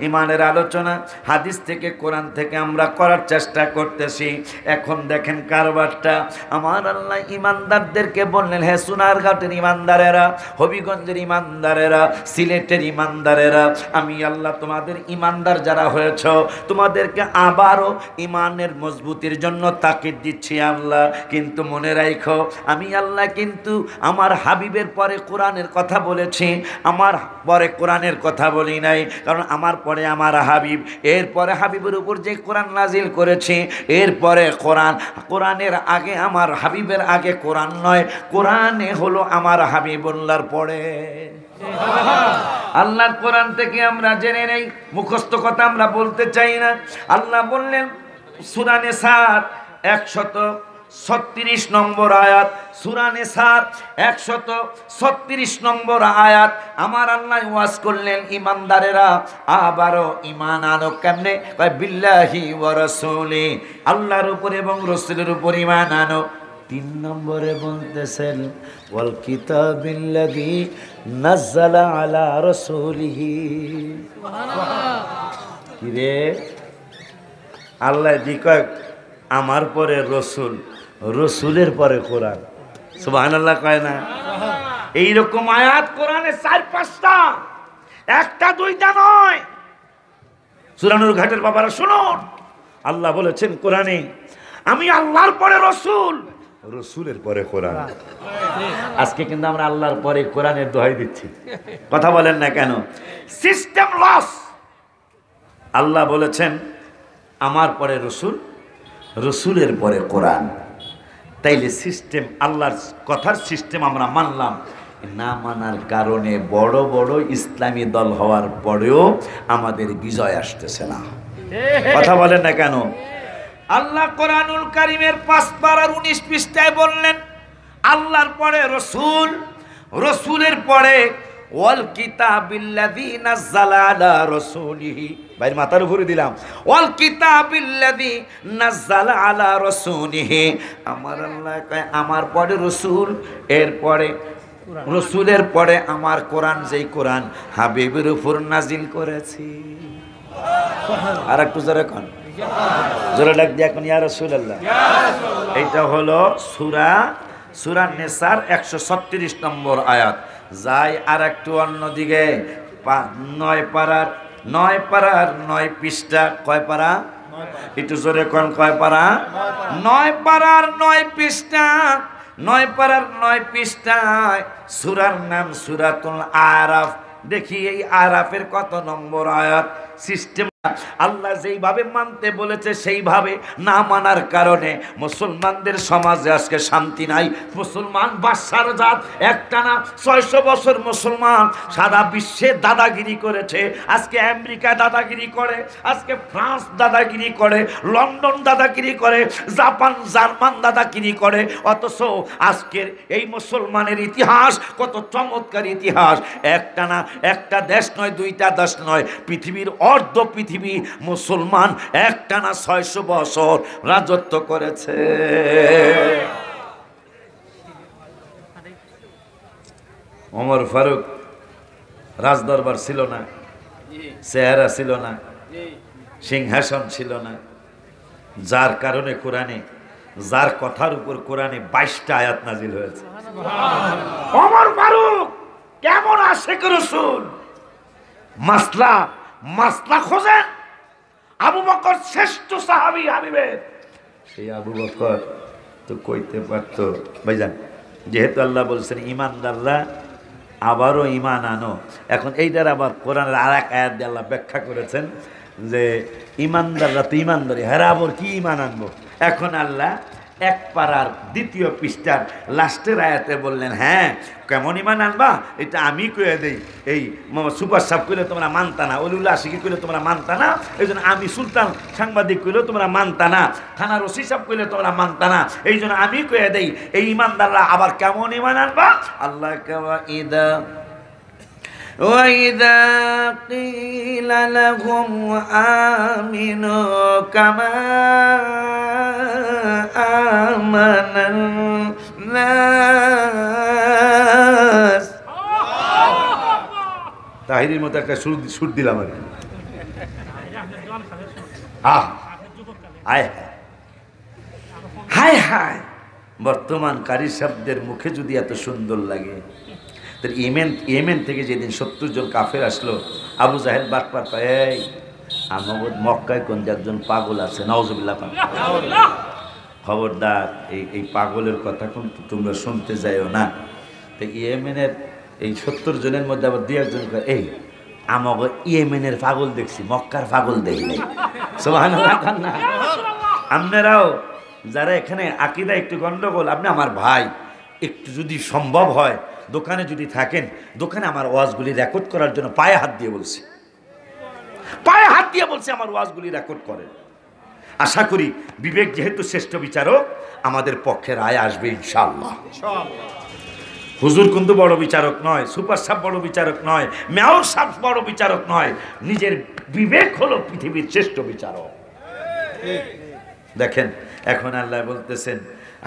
S1: ইমানের আলোচনা হাদিস থেকে কোরআন থেকে আমরা করার চেষ্টা করতেছি। এখন দেখেন কারবারটা আমার আল্লাহ ইমানদারদেরকে বললেন, হে সোনারঘাটের ইমানদারেরা, হবিগঞ্জের ইমানদারেরা, সিলেটের ইমানদারেরা, আমি আল্লাহ তোমাদের ইমানদার যারা হয়েছ তোমাদেরকে আবারও ইমানের মজবুতির জন্য তাকিদ দিচ্ছি আল্লাহ। কিন্তু মনে রাখো আমি আল্লাহ কিন্তু আমার হাবিবের পরে কোরআনের কথা বলেছি, আমার পরে কোরআনের কথা বলি নাই। কারণ আমার পরে আমার হাবিব, এরপরে হাবিবের উপর যে কোরআন নাজিল করেছি, এরপরে কোরআনের আগে আমার হাবিবের আগে কোরআন নয়, কোরআনে হলো আমার হাবিবুল্লাহর পরে। আল্লাহর কোরআন থেকে আমরা জেনে নেই, মুখস্থ কথা আমরা বলতে চাই না। আল্লাহ বললেন সূরা নিসার 136 নম্বর আয়াত, সূরা নিসার 136 নম্বর আয়াত আমার আল্লাহ ওয়াজ করলেন ইমানদারেরা আবারও ঈমান আনো। কেমনে? কয় বিল্লাহি ওয়া রাসূলি, আল্লাহর উপর এবং রাসূলের উপর ঈমান আনো। 3 নম্বরে বলতেছেন ওয়াল কিতাবিল্লাযী নাযালা আলা রাসূলিহি। কি রে আল্লাহ জি কয় আমার পরে রসুল, রসুলের পরে কোরআন। সুবহানাল্লাহ কয় না? এইরকম আয়াত কোরআনে 4-5টা, একটা দুইটা নয়। সূরা নূর ঘাটের বাবারা শুনুন, আল্লাহ বলেছেন কোরআনে আমি আল্লাহর পরে রসুল, রসুলের পরে কোরআন। আজকে কিন্তু আমরা আল্লাহর পরে কোরআনের দোহাই দিচ্ছি, কথা বলেন না কেন? System loss. আল্লাহ বলেছেন আমার পরে রসুল, রসুলের পরে কোরআন। তাইলে সিস্টেম, আল্লাহর কথার সিস্টেম আমরা মানলাম, না মানার কারণে বড় বড় ইসলামী দল হওয়ার পরেও আমাদের বিজয় আসতেছে না, কথা বলেন না কেন? আল্লাহ কোরআনুল কারীমের 5 পারার 19 পৃষ্ঠায় বললেন আল্লাহর পরে রসুল, রসুলের পরে ওয়াল কিতাবিল্লাযী নাযালা আলা রাসূলিহি। ভাই মাথার উপরে দিলাম, ওয়াল কিতাবিল্লাযী নাযালা আলা রাসূলিহি। আমার আল্লাহ কয় আমার পরে রসুল, এরপরে রসুলের পরে আমার কোরআন, যেই কোরআন হাবিবের উপর নাজিল করেছি। আর একটু জোরে কোন, জোরে ডাক দিয়া কোন ইয়া রাসূলুল্লাহ। এইটা হলো সূরা নিসার 136 নম্বর আয়াত। যাই আর একটু অন্যদিকে, 9 পারার 9 পৃষ্ঠা। কয় পারা? একটু জোরে কোন, কয় পারা? 9 পারার 9 পৃষ্ঠা। 9 পারার 9 পৃষ্ঠায় সূরার নাম সূরাতুল আরাফ। দেখি এই আরাফের কত নম্বর আয়াত। সিস্টেম আল্লাহ যেইভাবে মানতে বলেছে সেইভাবে না মানার কারণে মুসলমানদের সমাজে আজকে শান্তি নাই। মুসলমান বাদশার জাত, একটানা 600 বছর মুসলমান সারা বিশ্বে দাদাগিরি করেছে। আজকে আমেরিকা দাদাগিরি করে, আজকে ফ্রান্স দাদাগিরি করে, লন্ডন দাদাগিরি করে, জাপান জার্মান দাদাগিরি করে। অথচ আজকের এই মুসলমানের ইতিহাস কত চমৎকার ইতিহাস। একটানা একটা দেশ নয়, 2টা দেশ নয়, পৃথিবীর অর্ধ পৃথিবী মুসলমান একটানা 600 বছর রাজত্ব করেছে। ওমর ফারুক রাজদরবার ছিল না, চেহারা ছিল না, সিংহাসন ছিল না, যার কারণে কোরআনে, যার কথার উপর কোরআনে 22টা আয়াত নাজিল হয়েছে। ওমর ফারুক কেমন আশিক রাসূল, মাসলা খোঁজেন। আবু বকর শ্রেষ্ঠ সাহাবী হাবিবের, সেই আবু বকর তো কইতে পারতো ভাইজান, যেহেতু আল্লাহ বলছেন ইমানদাররা আবারও ঈমান আনো। এখন এইটার আবার কোরআনের আর এক আয়াত দিয়ে আল্লাহ ব্যাখ্যা করেছেন যে ঈমানদাররা তো ঈমানদারি, হ্যাঁ আবার কি ঈমান আনবো। এখন আল্লাহ এক পারার 2য় পৃষ্ঠার লাস্টের আয়াতে বললেন, হ্যাঁ কেমন ঈমান আনবা এটা আমি কয়ে দেই। এই সুপার সাপ কইলে তোমরা মানতা না, অলিউল্লাহ আশিকি কইলে তোমরা মানতা না, এই জন্য আমি সুলতান সাংবাদিক কইলেও তোমরা মানতা না, থানার ওসি সাহেব কইলে তোমরা মানতা না, এই জন্য আমি কয়ে দেই এই ঈমানদাররা আবার কেমন ঈমান আনবা। আল্লাহ وَإِذَا قِيلَ لَهُمْ آمِنُوا كَمَا آمَنَ النَّاسُ তাহিরির মতো একটা সুর দিলাম আর কি। হায় হায় হায়, বর্তমান কারি শব্দের মুখে যদি এত সুন্দর লাগে, ইয়েমেন থেকে যেদিন 70 জন কাফের আসলো, আবু জাহেল বাটপার এই আমাদের মক্কায় কোন একজন পাগল আছে, নাউজুবিল্লাহ, খবরদার এই পাগলের কথা কিন্তু তোমরা শুনতে যাইও না। তো ইয়েমেনের এই 70 জনের মধ্যে আবার 2-1 জন এই আমাকে ইয়েমেনের পাগল দেখছি, মক্কার পাগল দেখি নাই। সুবহানাল্লাহ। আপনারাও যারা এখানে আকীদা একটু গন্ডগোল, আপনি আমার ভাই, একটু যদি সম্ভব হয় দোকানে যদি থাকেন, দোকানে আমার ওয়াজগুলি রেকর্ড করার জন্য পায়ে হাত দিয়ে বলছি আমার ওয়াজগুলি রেকর্ড করেন। আশা করি বিবেক যেহেতু শ্রেষ্ঠ বিচারক, আমাদের পক্ষে রায় আসবে ইনশাআল্লাহ। হুজুর কিন্তু বড় বিচারক নয়, সুপার সাহেব বড় বিচারক নয়, মেয়র সাহেব বড় বিচারক নয়, নিজের বিবেক হলো পৃথিবীর শ্রেষ্ঠ বিচারক। দেখেন এখন আল্লাহ বলতেছেন,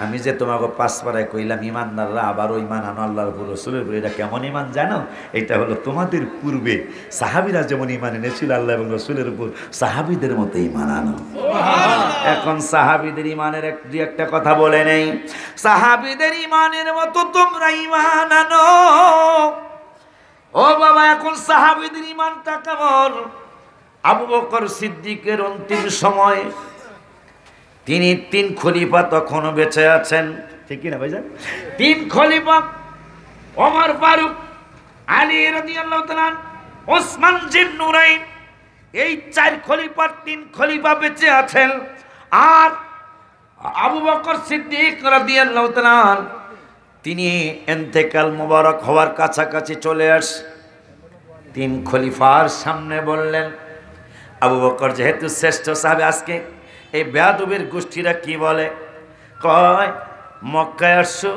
S1: আমি যে তোমাকে 5 পারায় কইলাম ঈমানদাররা আবারও ঈমান আনো আল্লাহর উপর, রাসূলের উপর, এটা কেমন ঈমান জানো? এটা হলো তোমাদের পূর্বে সাহাবীরা যেমন ঈমান এনেছিল আল্লাহ এবং রাসূলের উপর, সাহাবীদের মতো ঈমান আনো। এখন সাহাবীদের ঈমানের একটা কথা বলে নেই, সাহাবীদের ঈমানের মতো তোমরা ঈমান আনো। ও বাবা, এখন সাহাবীদের ঈমানটা কেমন? আবু বকর সিদ্দিকের অন্তিম সময় তিনি 3 খলিফা তখনও বেঁচে আছেন, ঠিক কি না ভাইজান? 3 খলিফা, ওমর ফারুক, আলী রাদিয়াল্লাহু তাআলা, ওসমান জিন্নুরাইন, এই 4 খলিফার 3 খলিফা বেঁচে আছেন। আর আবু বকর সিদ্দিক রাদিয়াল্লাহু তাআলা তিনি ইন্তেকাল মোবারক হওয়ার কাছাকাছি চলে আসে। 3 খলিফার সামনে বললেন, আবু বকর যেহেতু শ্রেষ্ঠ সাহাবী, আজকে এই বেয়াদবের গোষ্ঠীরা কি বলে, কয় মক্কায় আসছো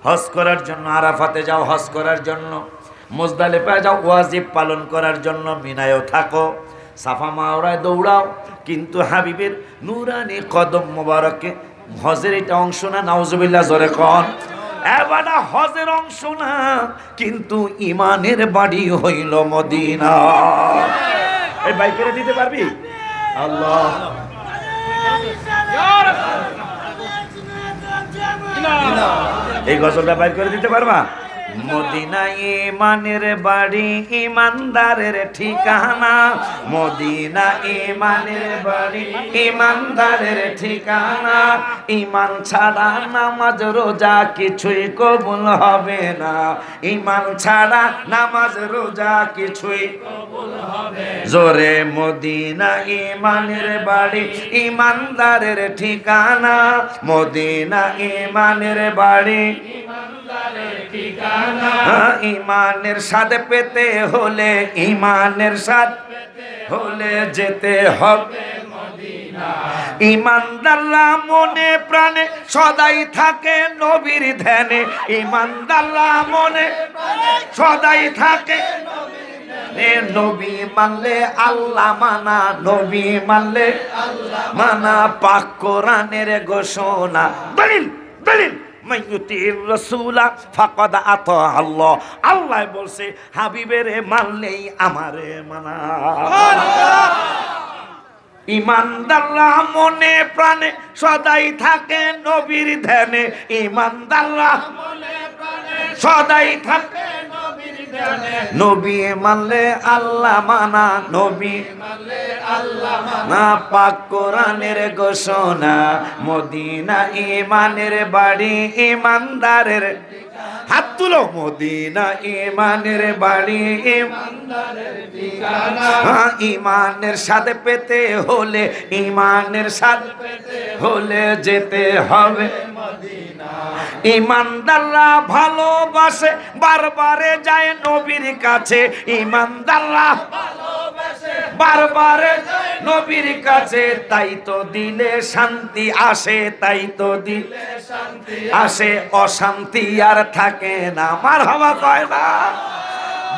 S1: হজ করার জন্য, আরাফাতে যাও হজ করার জন্য, মুজদালিফায় যাও ওয়াজিব পালন করার জন্য, মিনায়ও থাকো, সাফা মাওরায় দৌড়াও, কিন্তু হাবিবের নূরানি কদম মোবারকে হজের এটা অংশ না। নাউজুবিল্লাহ, জোরে কোন। এবারে হজের অংশ না, কিন্তু ইমানের বাড়ি হইল মদিনা। এই বাইকেরে দিতে পারবি? আল্লাহ, এই গজলটা বাইর করে দিতে পারবা? মদিনা ইমানের বাড়ি, ইমানদারের ঠিকানা, মদিনা ইমানের বাড়ি, ইমানদারের ঠিকানা, ইমান ছাড়া নামাজ রোজা কিছুই কবুল হবে না, ইমান ছাড়া নামাজ রোজা কিছুই কবুল হবে না। জোরে মদিনা ইমানের বাড়ি, ইমানদারের ঠিকানা, মদিনা ইমানের বাড়ি, ইমানদারের ঠিকানা। ইমানের স্বাদ পেতে হলে, ইমানের স্বাদ পেতে হলে যেতে হবে মদিনা। ইমানদাররা মনে প্রাণে সদাই থাকে নবীর ধ্যানে, ইমানদাররা মনে প্রাণে সদাই থাকে নবী মানলে আল্লাহ মানা, নবী মানলে আল্লাহ মানা, পাক কোরআনের ঘোষণা। দলিল দলিল, মাইয়ুতির রাসূলা ফাকাদ আতা আল্লাহ। আল্লাহ বলছে হাবিবের মানলেই আমারে মানা। ইমানদাররা মনে প্রাণে সদাই থাকে নবীর ধ্যানে, ইমানদাররা মনে প্রাণে সদাই থাকে নবীর ধ্যানে, নবী মানলে আল্লাহ মানা, নবী মানলে আল্লাহ মানা, পাক কোরআনের ঘোষণা। মদিনা ইমানের বাড়ি, ইমানদারের হাত তুলো মদিনা ইমানের বাড়ি ইমানদারের ঠিকানা ইমানের স্বাদ পেতে হলে ইমানের স্বাদ পেতে হলে যেতে হবে মদিনা ইমানদাররা ভালোবাসে বারবারে যায় নবীর কাছে ইমানদাররা ভালোবাসে বারবারে যায় নবীর কাছে তাই তো দিলে শান্তি আসে তাই তো দিলে শান্তি আসে অশান্তি আর থাকে না মারহাবা কয় না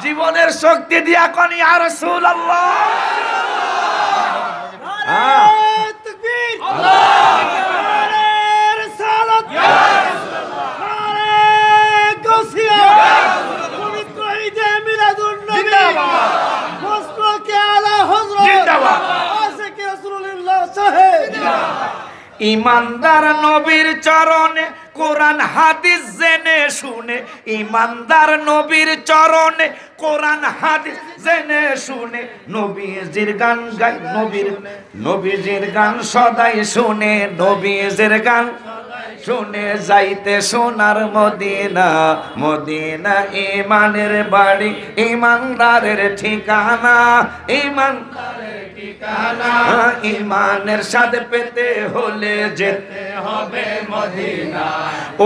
S1: জীবনের শক্তি দিয়া কোন ইয়া রাসূলুল্লাহ নারে তাকবীর আল্লাহু আকবার রিসালাত ইয়া রাসূলুল্লাহ নারে গাউসিয়া ইয়া রাসূলুল্লাহ পবিত্র ঈদে মিলাদুন নবী জিন্দাবাদ মুসলিমকে আলা হযরত জিন্দাবাদ আশিক রাসূলুল্লাহ সাহেব জিন্দাবাদ ইমানদার নবীর চরণে কোরআন হাদিস জেনে শুনে ইমানদার নবীর চরণে কোরআন হাদিস জেনে শুনে নবীজির গান গাই নবীজির গান সদাই শুনে নবীজির গান শুনে যাইতে সোনার মদিনা মদিনা ইমানের বাড়ি ইমানদারের ঠিকানা ইমানদারের ঠিকানা ইমানের স্বাদ পেতে হলে যেতে হবে মদিনা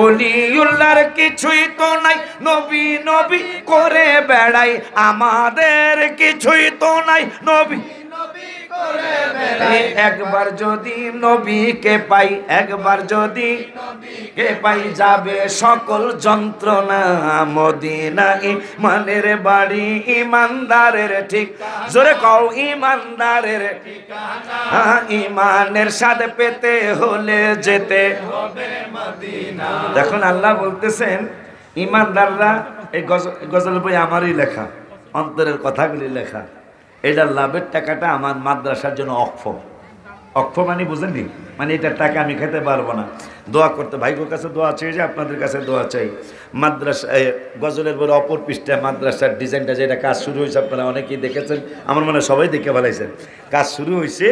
S1: ওলিউল্লাহর কিছুই তো নাই নবী নবী করে বেড়াই আমাদের কিছুই তো নাই নবী একবার যদি নবীকে পাই একবার যদি নবীকে পাই যাবে সকল যন্ত্রণা মদিনা ইমানের বাড়ি ইমানদারের ঠিক জোরে কও ইমানদারের ঠিকানা ইমানের স্বাদ পেতে হলে যেতে হবে মদিনা দেখুন আল্লাহ বলতেছেন ইমানদাররা এই গজল বই আমারই লেখা অন্তরের কথাগুলি লেখা এটার লাভের টাকাটা আমার মাদ্রাসার জন্য অক্ষ মানে বুঝেননি মানে এটার টাকা আমি খেতে পারবো না দোয়া করতে ভাইগোর কাছে দোয়া চাই যে আপনাদের কাছে দোয়া চাই মাদ্রাসা গজলের বড় অপর পৃষ্ঠায় মাদ্রাসার ডিজাইনটা যেটা কাজ শুরু হয়েছে আপনারা অনেকেই দেখেছেন আমার মনে সবাই দেখে ফেলাইছেন কাজ শুরু হয়েছে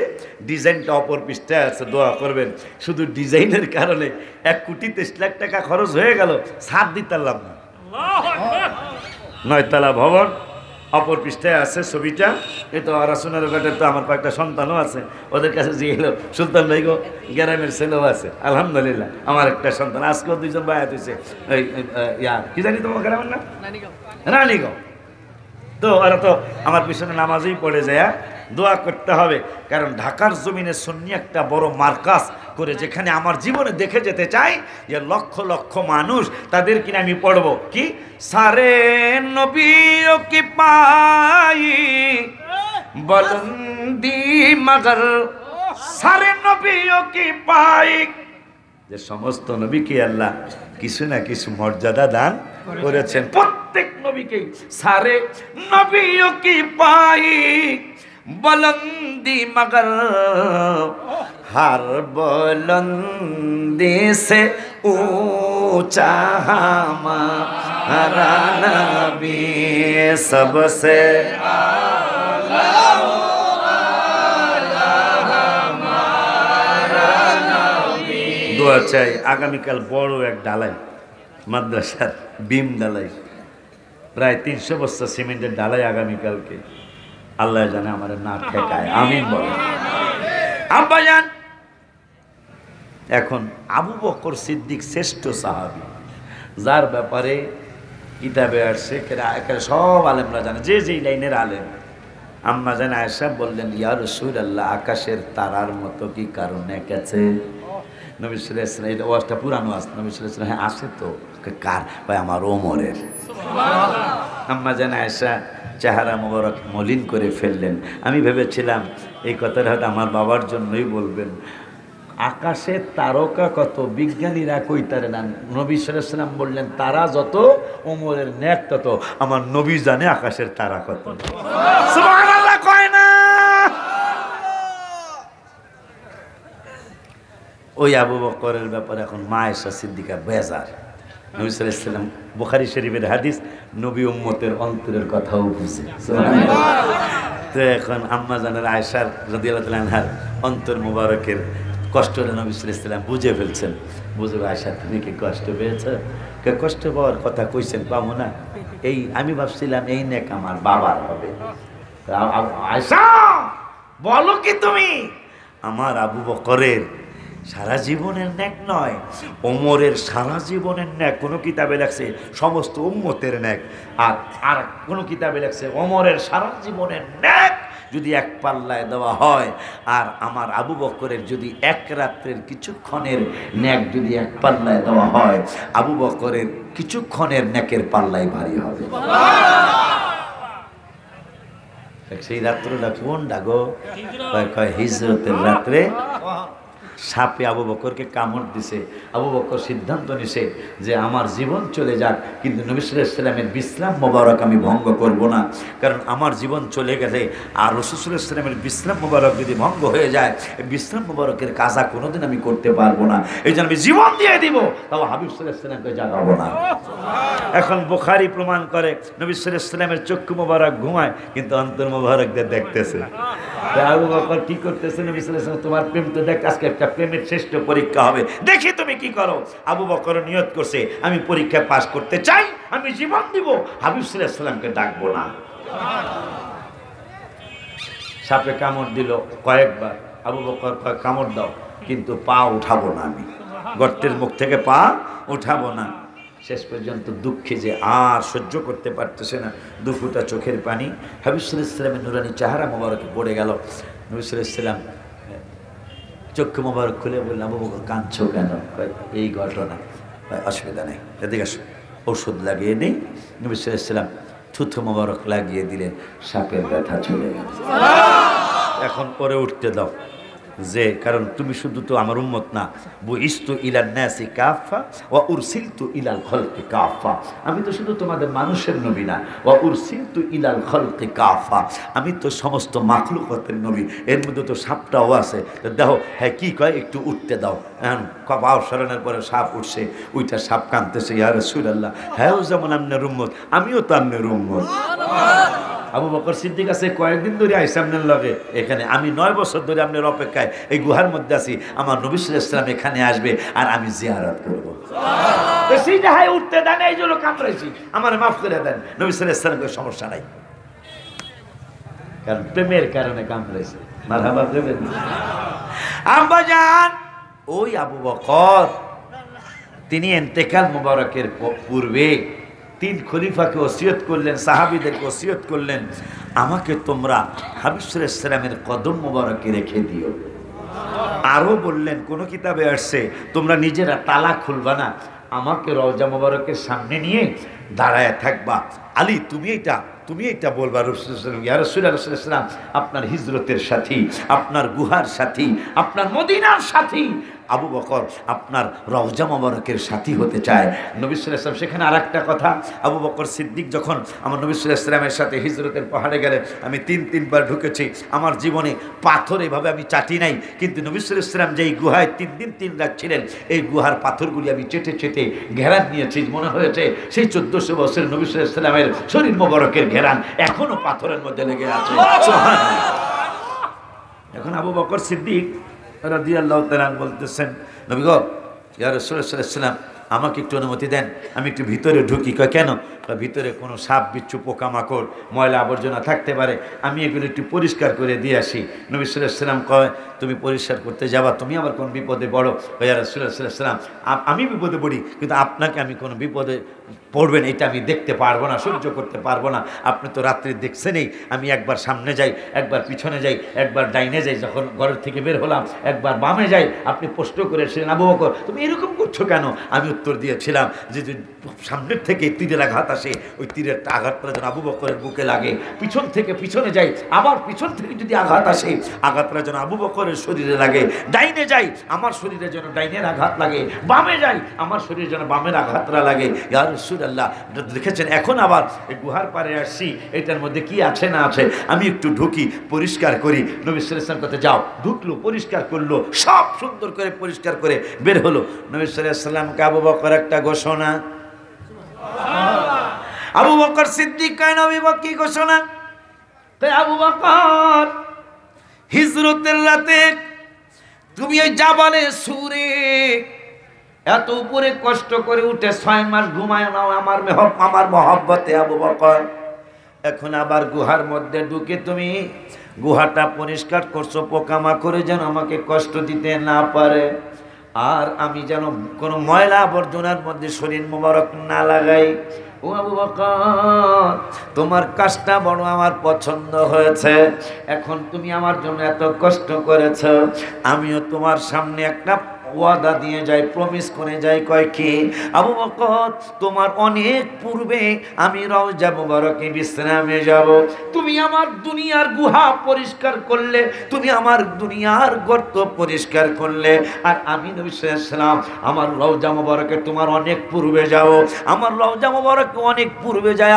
S1: ডিজাইনটা অপর পৃষ্ঠায় আছে দোয়া করবেন শুধু ডিজাইনের কারণে 1,23,00,000 টাকা খরচ হয়ে গেল ছাদ দিতে পারলাম না 9তলা ভবন অপর পৃষ্ঠায় আছে ছবিটা এই তো রাসুনের ঘাটের তো আমার কয়েকটা সন্তানও আছে ওদের কাছে যে এলো সুলতান ভাই গো গ্রামের ছেলেও আছে আলহামদুলিল্লাহ আমার একটা সন্তান আজকেও 2 জন বায়াত হয়েছে কি জানি তোমার গ্রামের নাম রানীগাঁও তো ওরা তো আমার পিছনে নামাজেই পড়ে যায় দোয়া করতে হবে কারণ ঢাকার জমিনে সুন্নি একটা বড় মার্কাজ করে যেখানে আমার জীবনে দেখে যেতে চাই যে লক্ষ লক্ষ মানুষ তাদের কিনে আমি পড়ব কি সারে নবীও কি পাই বলন্দি মগর সারে নবীও কি পাই যে সমস্ত নবীকে আল্লাহ কিছু না কিছু মর্যাদা দান করেছেন প্রত্যেক নবীকে সারে নবীও কি পাই बुलंदी मगर हर बुलंदी से ऊंचा हमारा नबी सबसे দোয়া চাই আগামীকাল বড় এক ঢালাই মাদ্রাসার বিম ঢালাই প্রায় 300 বস্তা সিমেন্টের ঢালাই আগামীকালকে আল্লাহ জানে আমার না ঠেকায় আমিন বলেন আব্বাজান এখন আবু বকর সিদ্দিক শ্রেষ্ঠ সাহাবী যার ব্যাপারে কিতাবে আসছে সব আলেমরা জানে যে যেই লাইনের আলেম আম্মা জান আয়েশা বললেন ইয়া রাসূলুল্লাহ আকাশের তারার মতো কি কারণে গেছে নবী সাল্লাল্লাহু আলাইহি ওয়াসাল্লাম এটা ওয়াজটা পুরানো আছে নবী সাল্লাল্লাহু আলাইহি ওয়াসাল্লাম হ্যাঁ আসে তো কার ভাই আমার ওমরের সুবহানাল্লাহ আম্মা জান আয়েশা চেহারা মোবারক মলিন করে ফেললেন আমি ভেবেছিলাম এই কথাটা হয়তো আমার বাবার জন্যই বলবেন আকাশে তারকা কত বিজ্ঞানীরা কইতারে না নবী সাল্লাল্লাহু আলাইহি ওয়াসাল্লাম বললেন তারা যত ওমরের নেক তত আমার নবী জানে আকাশের তারা কত সুবহানাল্লাহ কয় না ওই আবু বকরের ব্যাপারে এখন মা আয়েশা সিদ্দিকা বেজার নবী সাল্লাল্লাহু আলাইহি ওয়াসাল্লাম বুখারী শরীফের হাদিস নবী উম্মতের অন্তরের কথাও বুঝে সুবহানাল্লাহ তো এখন আম্মা জানের আয়েশা রাদিয়াল্লাহু তাআলা আনহার অন্তর মুবারকের কষ্টটা নবী সাল্লাল্লাহু আলাইহি ওয়াসাল্লাম বুঝে ফেলছেন। বুঝে, আয়েশা তুমি কি কষ্ট পেয়েছ? কষ্ট পাওয়ার কথা কইছেন, পাবো না। এই আমি ভাবছিলাম এই নেক আমার বাবার হবে। আয়েশা বলো কি তুমি? আমার আবু বকরের সারা জীবনের নেক নয়, ওমরের সারা জীবনের নেক। কোনো কিতাবে লেখছে সমস্ত উম্মতের নেক, আর আর কোনো কিতাবে লেখছে ওমরের সারা জীবনের নেক যদি এক পাল্লায় দেওয়া হয়, আর আমার আবু বকরের যদি এক রাত্রের কিছুক্ষণের নেক যদি এক পাল্লায় দেওয়া হয়, আবু বকরের কিছুক্ষণের নেকের পাল্লাই ভারী হবে। সেই রাত্রটা কোন ডাগো? হিজরতের রাত্রে সাপে আবু বকরকে কামড় দিছে। আবু বকর সিদ্ধান্ত নিছে যে আমার জীবন চলে যাক, কিন্তু নবী সাল্লাল্লাহু আলাইহি ওয়াসাল্লামের বিশ্রাম মোবারক আমি ভঙ্গ করব না। কারণ আমার জীবন চলে গেলে আর রাসূল সাল্লাল্লাহু আলাইহি ওয়াসাল্লামের বিশ্রাম মোবারক যদি ভঙ্গ হয়ে যায়, বিশ্রাম মোবারকের কাজা কোনোদিন আমি করতে পারবো না। এই জন্য আমি জীবন দিয়ে দিব, তাও হাবিব সাল্লাল্লাহু আলাইহি ওয়াসাল্লামকে জাগাবো না। এখন বুখারী প্রমাণ করে নবী সাল্লাল্লাহু আলাইহি ওয়াসাল্লামের চক্ষু মোবারক ঘুমায়, কিন্তু অন্তর মোবারক দিয়ে দেখতেছে। আবু বকর কি করতেছে? নবী সাল্লাল্লাহু আলাইহি ওয়াসাল্লাম তোমার প্রেম তো দেখ, আজকে একটা প্রেমের শ্রেষ্ঠ পরীক্ষা হবে, দেখি তুমি কি করো। আবু বকর নিয়ত করছে আমি পরীক্ষা পাস করতে চাই, আমি জীবন দিব, হাবিব সাল্লাল্লাহু আলাইহি ওয়াসাল্লামকে ডাকবো না। সাপে কামড় দিল কয়েকবার, আবু বকর কামড় দাও, কিন্তু পা উঠাবো না, আমি গর্তের মুখ থেকে পা উঠাবো না। শেষ পর্যন্ত দুঃখে যে আর সহ্য করতে পারতেছে না, দুঃখটা চোখের পানি হাবিব সাল্লাল্লাহু আলাইহি ওয়াসাল্লামের নুরানি চেহারা মোবারকে পড়ে গেল। নবী সাল্লাল্লাহু আলাইহি ওয়াসাল্লাম চক্ষু মোবারক খুলে বললাম, আবু বকর কাঁদছো কেন? এই ঘটনা। অসুবিধা নেই, এদিকে আসো, ওষুধ লাগিয়ে নেই। নবী সাল্লাল্লাহু আলাইহি ওয়াসাল্লাম থুথু মোবারক লাগিয়ে দিলেন, সাপের ব্যথা চলে গেল। এখন পরে উঠতে দাও, যে কারণ তুমি শুধু তো আমার উম্মত না, বুইস্তু ইলান নাসি কাফা ওয়া উরসিলতু ইলাল খালকি কাফা। আমি তো শুধু তোমাদের মানুষের নবী না, ওয়া উরসিলতু ইলাল খালকি কাফা, আমি তো সমস্ত মাখলুকাতের নবী। এর মধ্যে তো সাপটাও আছে। দেখো হ্যাঁ কি কয়, একটু উঠতে দাও। এখন কপাল সরানোর পরে সাপ উঠছে, ওইটা সাপ কাঁদতেছে, ইয়া রাসূলুল্লাহ, হ্যাঁ ও যেমন আপনার উম্মত, আমিও তো আপনার উম্মত। আবু বকর সিদ্দিক আছে কয়েকদিন ধরে আইসা আপনার লগে এখানে, আমি 9 বছর ধরে আপনার অপেক্ষায় এই গুহার মধ্যে আছি, আমার নবী সাল্লাল্লাহু আলাইহি ওয়াসাল্লাম এখানে আসবে আর আমি জিয়ারত করব। তো সেইটা হাই উঠতে দেন, এই জন্য কামড়াইছি, আমার মাফ করে দেন। নবী সাল্লাল্লাহু আলাইহি ওয়াসাল্লামের সমস্যা নাই, কারণ প্রেমের কারণে কামড়াইছে। মারহাবা প্রেমের। আব্বা জান, ওই আবু বকর তিনি ইন্তেকাল মোবারকের পূর্বে 3 খলিফাকে ওসিয়ত করলেন, সাহাবীদেরকে ওসিয়ত করলেন, আমাকে তোমরা হাবিব সাল্লাল্লাহু আলাইহি ওয়াসাল্লামের কদম মোবারকে রেখে দিও। আরও বললেন, কোন কিতাবে আসছে তোমরা নিজেরা তালা খুলবা না, আমাকে রওজা মোবারকের সামনে নিয়ে দাঁড়ায় থাকবা। আলী তুমি এটা বলবা, ইয়া রাসূলুল্লাহ, আপনার হিজরতের সাথী, আপনার গুহার সাথী, আপনার মদিনার সাথী আবু বকর আপনার রওজা মোবারকের সাথী হতে চায়। নবী সাল্লাল্লাহু আলাইহি ওয়াসাল্লাম সেখানে আরেকটা কথা, আবু বকর সিদ্দিক যখন আমার নবী সাল্লাল্লাহু আলাইহি ওয়াসাল্লামের সাথে হিজরতের পাহাড়ে গেলেন, আমি 3বার ঢুকেছি, আমার জীবনে পাথর এভাবে আমি চাটি নাই, কিন্তু নবী সাল্লাল্লাহু আলাইহি ওয়াসাল্লাম যেই গুহায় 3 দিন 3 রাত ছিলেন, এই গুহার পাথরগুলি আমি চেটে চেটে ঘেরান নিয়েছি, মনে হয়েছে সেই 1400 বছরের নবী সাল্লাল্লাহু আলাইহি ওয়াসাল্লামের শরীর মোবারকের ঘেরান এখনো পাথরের মধ্যে লেগে আছে। সুবহানাল্লাহ। এখন আবু বকর সিদ্দিক রাদিয়াল্লাহু তাআলা বলতেছেন, নবী গো, ইয়া রাসূলুল্লাহ সাল্লাল্লাহু আলাইহি ওয়াসাল্লাম, আমাকে একটু অনুমতি দেন, আমি একটু ভিতরে ঢুকি। কয় কেন? ভিতরে কোনো সাপ বিচ্ছু পোকামাকড় ময়লা আবর্জনা থাকতে পারে, আমি এগুলো একটু পরিষ্কার করে দিয়ে আসি। নবী সাল্লাল্লাহু আলাইহি ওয়াসাল্লাম কয়, তুমি পরিষ্কার করতে যাবা, তুমি আবার কোন বিপদে পড়ো? ইয়া রাসূলুল্লাহ সাল্লাল্লাহু আলাইহি ওয়াসাল্লাম, আমি বিপদে পড়ি, কিন্তু আপনাকে আমি কোনো বিপদে পড়বেন এটা আমি দেখতে পারবো না, সহ্য করতে পারবো না। আপনি তো রাত্রি দেখছেনই, আমি একবার সামনে যাই, একবার পিছনে যাই, একবার ডাইনে যাই, যখন ঘরের থেকে বের হলাম একবার বামে যাই। আপনি প্রশ্ন করেছিলেন, আবু বকর তুমি এরকম করছো কেন? আমি উত্তর দিয়েছিলাম যে সামনের থেকে তীরের আঘাত আসে, ওই তীরের আঘাতটা যেন আবু বকরের বুকে লাগে, পিছন থেকে পিছনে যাই, আবার পিছন থেকে যদি আঘাত আসে, আঘাতটা যেন আবু বকরের শরীরে লাগে, ডাইনে যাই, আমার শরীরে যেন ডাইনের আঘাত লাগে, বামে যাই, আমার শরীরে যেন বামের আঘাতটা লাগে। ইয়া রাসূলুল্লাহ, দেখেছেন এখন আবার এই গুহার পারে আসছি, এটার মধ্যে কি আছে না আছে, আমি একটু ঢুকি, পরিষ্কার করি। নবী সাল্লাল্লাহু আলাইহি ওয়াসাল্লাম যাও, ঢুকলো, পরিষ্কার করলো, সব সুন্দর করে পরিষ্কার করে বের হলো। নবী সাল্লাল্লাহু আলাইহি ওয়াসাল্লামকে আবু বকর একটা ঘোষণা, আবু বকর সিদ্দিক কয়, নবী গো কি ঘোষণা? আবু বকর হিজরতের রাতে তুমি এই জাবালে সুরে এত উপরে কষ্ট করে উঠে 6 মাস ঘুমায় নাও আমার মহব্বতে আবু বকর। এখন আবার গুহার মধ্যে ঢুকে তুমি গুহাটা পরিষ্কার করছো পোকামাকড়ে যেন আমাকে কষ্ট দিতে না পারে, আর আমি যেন কোনো ময়লা আবর্জনার মধ্যে শরীর মোবারক না লাগাই। ও আবু বকর, তোমার কাজটা বড় আমার পছন্দ হয়েছে। এখন তুমি আমার জন্য এত কষ্ট করেছ, আমিও তোমার সামনে একটা ওয়াদা দিয়ে যাই, প্রমিস করে যাই। কয় কি? আবু বকর, তোমার অনেক পূর্বে আমি রওজা মুবারকে বিশ্রামে যাব। তুমি আমার দুনিয়ার গুহা পরিষ্কার করলে, তুমি আমার দুনিয়ার গর্ত পরিষ্কার করলে, আর আমি নবী সাল্লাল্লাহু আলাইহি ওয়াসাল্লাম আমার রওজা মুবারকে তোমার অনেক পূর্বে যাও। আমার রওজা মুবারকে অনেক পূর্বে যায়,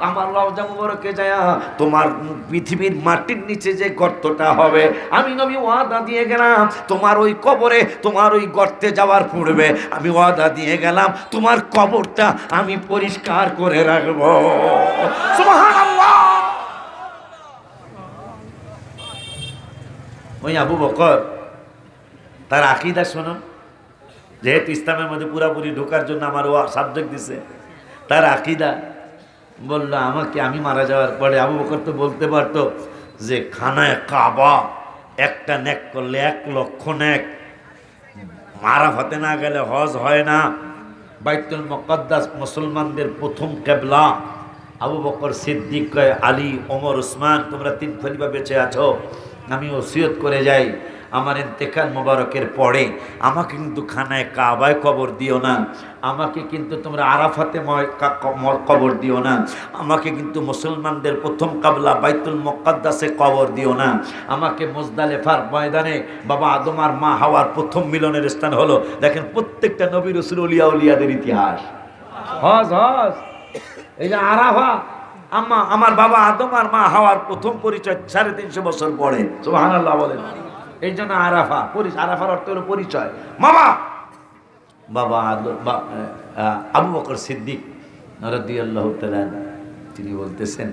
S1: আমার রওজা মুবারকে যায় তোমার পৃথিবীর মাটির নিচে যে গর্তটা হবে, আমি নবী ওয়াদা দিয়ে গেলাম তোমার ওই কবরে, তোমার ওই গর্তে যাওয়ার পূর্বে আমি ওয়াদা দিয়ে গেলাম তোমার কবরটা আমি পরিষ্কার করে রাখবো। সুবহানাল্লাহ। ওই আবু বকর তার আকীদা শোনো, যেহেতু ইসলামের মধ্যে পুরাপুরি ঢোকার জন্য আমার ও সাবজেক্ট দিছে, তার আকীদা বললো আমাকে, আমি মারা যাওয়ার পরে আবু বকর তো বলতে পারতো যে খানায় কাবা একটা নেক করলে 1 লক্ষ নেক, আরাফাতে না গেলে হজ হয় না, বাইতুল মুকাদ্দাস মুসলমানদের প্রথম কিবলা। আবু বকর সিদ্দিক কয় আলী ওমর উসমান তোমরা 3 খলিফা বেঁচে আছো, আমি ওসিয়ত করে যাই আমার ইন্তেকাল মোবারকের পরে আমাকে কিন্তু খানায় কাবায় কবর দিও না, আমাকে কিন্তু তোমরা আরাফাতে কবর দিও না, আমাকে কিন্তু মুসলমানদের প্রথম কিবলা বাইতুল মুকাদ্দাসে কবর দিও না, আমাকে মুজদালিফার ময়দানে বাবা আদম আর মা হাওয়ার প্রথম মিলনের স্থান হলো। দেখেন প্রত্যেকটা নবী রাসূল উলিয়াদের ইতিহাস। হজ হজ এই যে আরাফা, আমার বাবা আদম আর মা হাওয়ার প্রথম পরিচয় 350 বছর পরে। সুবহানাল্লাহ বলেন। এই জন্য আরাফা, আরাফার অর্থ হলো পরিচয়। বাবা আবু বকর সিদ্দিক রাদিয়াল্লাহু তাআলা তিনি বলতেছেন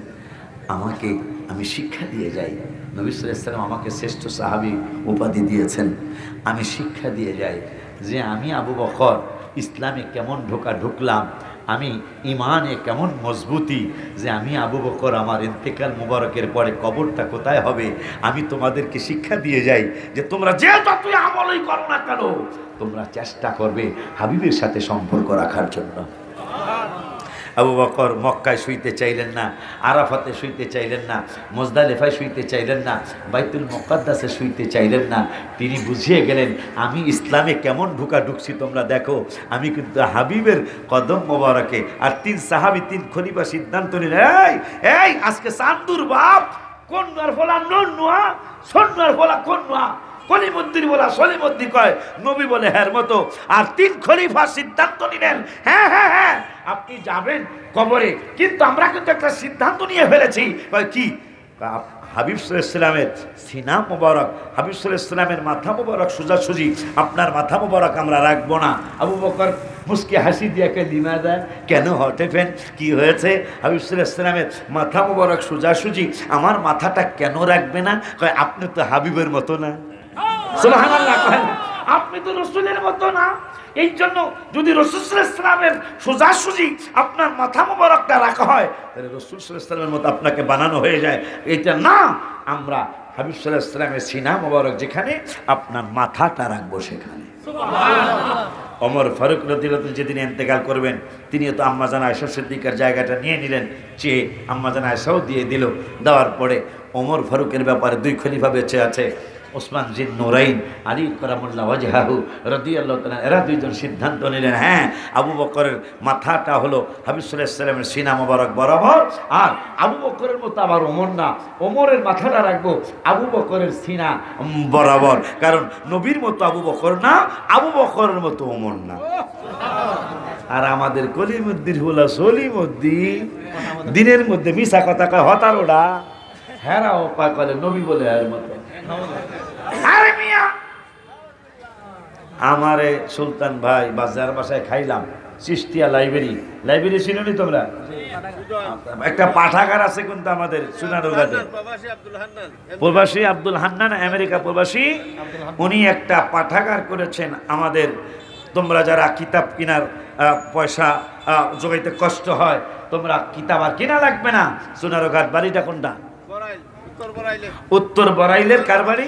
S1: আমাকে আমি শিক্ষা দিয়ে যাই, নবী সাল্লাল্লাহু আলাইহি ওয়াসাল্লাম আমাকে শ্রেষ্ঠ সাহাবী উপাধি দিয়েছেন, আমি শিক্ষা দিয়ে যাই যে আমি আবু বকর ইসলামে কেমন ঢুকলাম, আমি ইমানে কেমন মজবুতি, যে আমি আবু বকর আমার ইন্তেকাল মুবারকের পরে কবরটা কোথায় হবে আমি তোমাদেরকে শিক্ষা দিয়ে যাই যে তোমরা যে যতই আমলই করো না কেন তোমরা চেষ্টা করবে হাবিবের সাথে সম্পর্ক রাখার জন্য। আবু বকর মক্কায় শুইতে চাইলেন না, আরাফাতে শুইতে চাইলেন না, মুজদালিফায় শুইতে চাইলেন না, বাইতুল মুকাদ্দাসে শুইতে চাইলেন না। তিনি বুঝিয়ে গেলেন আমি ইসলামে কেমন ঢুকছি তোমরা দেখো, আমি কিন্তু হাবিবের কদম মোবারকে। আর 3 সাহাবী 3 খলিফা সিদ্ধান্ত নিলেন এই আজকে চান্দুর বাপ কোন নোয়ার ফলা নোয়া সোনার ফলা কোন নোয়া, কলিমুদ্দিন বলা সলিমুদ্দি কয়, নবী বলে হ্যার মতো। আর 3 খলিফা সিদ্ধান্ত নিলেন হ্যাঁ আপনি যাবেন কবরে, কিন্তু আমরা কিন্তু একটা সিদ্ধান্ত নিয়ে ফেলেছি। কি? হাবিব সাল্লাল্লাহু আলাইহি ওয়াসাল্লামের সিনা মোবারক, হাবিব সাল্লাল্লাহু আলাইহি ওয়াসাল্লামের মাথা মোবারক সোজাসুজি, আপনার মাথা মোবারক আমরা রাখবো না। আবু বকর মুস্কি হাসি দিয়ে লিমা দেয়, কেন হটেফেন কি হয়েছে? হাবিব সাল্লাল্লাহু আলাইহি ওয়াসাল্লামের মাথা মোবারক সোজাসুজি, আমার মাথাটা কেন রাখবে না? কয় আপনি তো হাবিবের মতো না। সুবহানাল্লাহ। আপনি তো রসুলের মতো না, এই জন্য যদি রাসূল সাল্লাল্লাহু আলাইহি ওয়াসাল্লামের সোজাসুজি আপনার মাথা মোবারকটা রাখা হয় তাহলে রাসূল সাল্লাল্লাহু আলাইহি ওয়াসাল্লামের মতো আপনাকে বানানো হয়ে যায়। এটা না, আমরা হাবিব সাল্লাল্লাহু আলাইহি ওয়াসাল্লামের সিনা মোবারক যেখানে আপনার মাথাটা রাখবো সেখানে। সুবহানাল্লাহ। ওমর ফারুক রাদিয়াল্লাহু আনহু যেদিন ইন্তেকাল করবেন তিনিও তো আম্মা জান আয়েশা সিদ্দিকার জায়গাটা নিয়ে নিলেন, চেয়ে আম্মা জান আয়েশাও দিয়ে দিল। দেওয়ার পরে ওমর ফারুকের ব্যাপারে 2 খলিফা বেঁচে আছে, ওসমান জিন নুরাইন আলী কারামুল্লাহ ওয়াজহাহু রাদিয়াল্লাহু তাআলা, এরা 2 জন সিদ্ধান্ত নিলেন হ্যাঁ আবু বকরের মাথাটা হলো হাবিব সাল্লাল্লাহু আলাইহি ওয়াসাল্লামের সিনা মোবারক বরাবর, আর আবু বকরের মতো আবার ওমর না, ওমরের মাথাটা রাখবো আবু বকরের সিনা বরাবর, কারণ নবীর মতো আবু বকর না, আবু বকরের মতো ওমর না। আর আমাদের কলিমুদ্দিন হলো সলিমুদ্দিন, দিনের মধ্যে মিশা কথা কয় হতারোডা, হেরাও পায় কলে নবী বলে এর মতো। আরে মিয়া আমারে সুলতান ভাই বাজার বাসায় খাইলাম, চিশতিয়া লাইব্রেরি ছিল নি তোমরা? একটা পাঠাগার আছে কিন্তু আমাদের সোনারগাঁতে, প্রবাসী আব্দুল হান্নান, আমেরিকা প্রবাসী, উনি একটা পাঠাগার করেছেন আমাদের। তোমরা যারা কিতাব কেনার পয়সা জোগাইতে কষ্ট হয়, তোমরা কিতাব আর কেনা লাগবে না। সোনারঘাট বাড়িটা কোনটা? উত্তর বড়াইলের কার বাড়ি?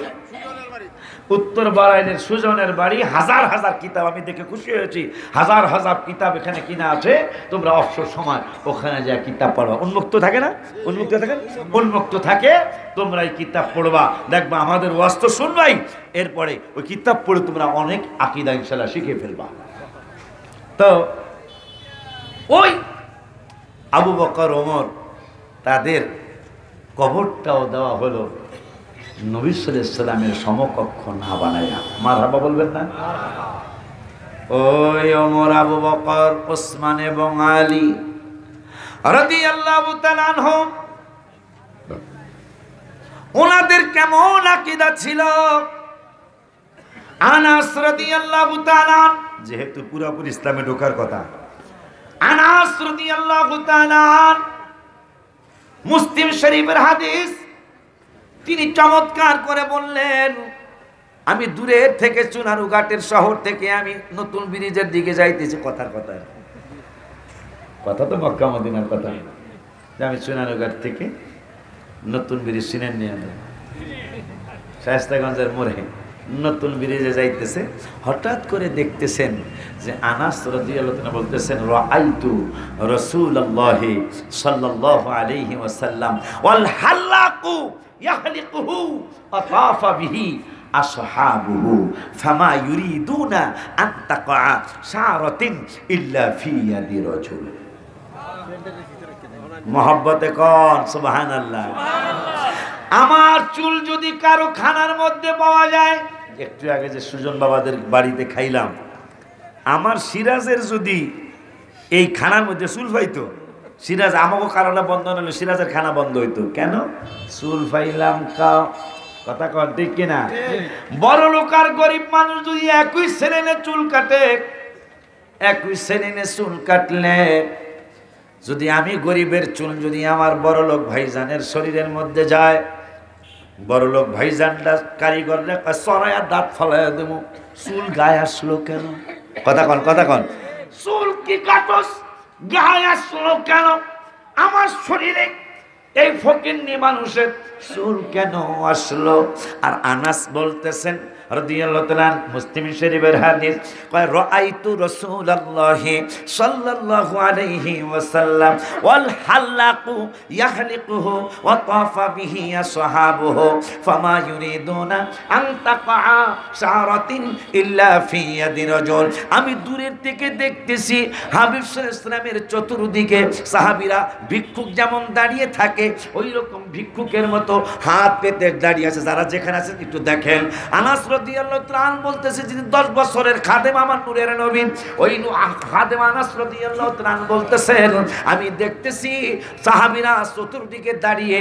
S1: উত্তর বড়াইলের সুজনের বাড়ি। হাজার হাজার কিতাব, আমি দেখে খুশি হয়েছি, হাজার হাজার কিতাব এখানে কিনা আছে। তোমরা অবসর সময় ওখানে যা কিতাব পড়বা, উন্মুক্ত থাকে না? উন্মুক্ত থাকে, উন্মুক্ত থাকে। তোমরা এই কিতাব পড়বা, দেখবা আমাদের ওয়াজ তো শুনবাই, এরপরে ওই কিতাব পড়ে তোমরা অনেক আকীদা ইনশাআল্লাহ শিখে ফেলবা। তো ওই আবু বকর, ওমর, তাদের কবরটাও দেওয়া হলো নবী সাল্লাল্লাহু আলাইহি ওয়াসাল্লামের সমকক্ষ না বানাইয়া। মারহাবা বলবেন না? ওই ওমর, আবু বকর, ওসমান এবং আলী রাদিয়াল্লাহু তাআলা আনহুম, ওনাদের কেমন আকীদা ছিল। আনাস রাদিয়াল্লাহু তাআলা, যেহেতু পুরোপুরি ইসলামে ঢোকার কথা, আনাস রাদিয়াল্লাহু তাআলা, মুসলিম শরীফের হাদিস, তিনি চমৎকার করে বললেন, আমি দূরের থেকে চুনারুঘাটের শহর থেকে আমি নতুন ব্রিজের দিকে যাইতেছি। কথার কথা, কথা তো মক্কা মদিনার কথা। আমি চুনারুঘাট থেকে নতুন ব্রিজ চিনেন নিয়ে শায়েস্তাগঞ্জের মোড়ে নতুন ব্রিজে যাইতেছে। হঠাৎ করে দেখতেছেন যে আনাস রাদিয়াল্লাহু তাআলা বলতেছেন, রাআইতু রাসূলুল্লাহি সাল্লাল্লাহু আলাইহি ওয়াসাল্লাম ওয়াল হালাকু ইয়াহলিকুহু আতাফা বিহি আসহাবুহু ফামা ইউরিদুনা আন তাকা শারাতিন ইল্লা ফি ইয়াদি রাজুল। মহব্বতে কোন সুবহানাল্লাহ। আমার চুল যদি কারো খানার মধ্যে পাওয়া যায়, একটু আগে যে সুজন বাবাদের বাড়িতে খাইলাম, আমার সিরাজের যদি এই খানার মধ্যে চুল পাইতো, সিরাজ আমাকে কারণে বন্ধ হলো, সিরাজের খানা বন্ধ হইতো। কেন? চুল পাইলাম কাও। কথা কর ঠিক কিনা? বড় লোক আর গরিব মানুষ যদি একই শ্রেণীতে চুল কাটে, একই শ্রেণীতে চুল কাটলে, যদি আমি গরিবের চুল যদি আমার বড় লোক ভাইজানের শরীরের মধ্যে যায়, বড় লোক ভাইজানটা কারিগররা সরাইয়া দাঁত ফলাইয়া দেবো, চুল গায়ে আসলো কেন? কথা কন, কথা কন। চুল কি কাটস, গায়ে আসলো কেন? আমার শরীরে এই ফকিন্নি মানুষের চুল কেন আসলো? আর আনাস বলতেছেন রাদিয়াল্লাহু তাআলা, মুসলিম শরীফের হাদিস, কয় রাআইতু রাসূলুল্লাহি সাল্লাল্লাহু আলাইহি ওয়াসাল্লাম ওয়াল হালাকু ইয়াহলিকুহু ওয়া তাফা বিহি আসহাবুহু ফামা ইউরিদুনা আন তাকা শারাতিন ইল্লা ফি ইয়াদি রাজুল। আমি দূরের থেকে দেখতেছি হাবিব সাল্লাল্লাহু আলাইহি ওয়াসাল্লামের চতুর্দিকে সাহাবীরা ভিক্ষুক যেমন দাঁড়িয়ে থাকে, ওই রকম ভিক্ষুকের মতো হাত পেতে দাঁড়িয়ে আছে। যারা যেখানে আছেন একটু দেখেন। আনাস রাদিয়াল্লাহু তাআলা বলতেছে, যিনি 10 বছরের খাদেম আমার নূরের নবী, ওই খাদেম আনাস রাদিয়াল্লাহু তাআলা বলতেছেন, আমি দেখতেছি সাহাবীরা চতুর্দিকে দাঁড়িয়ে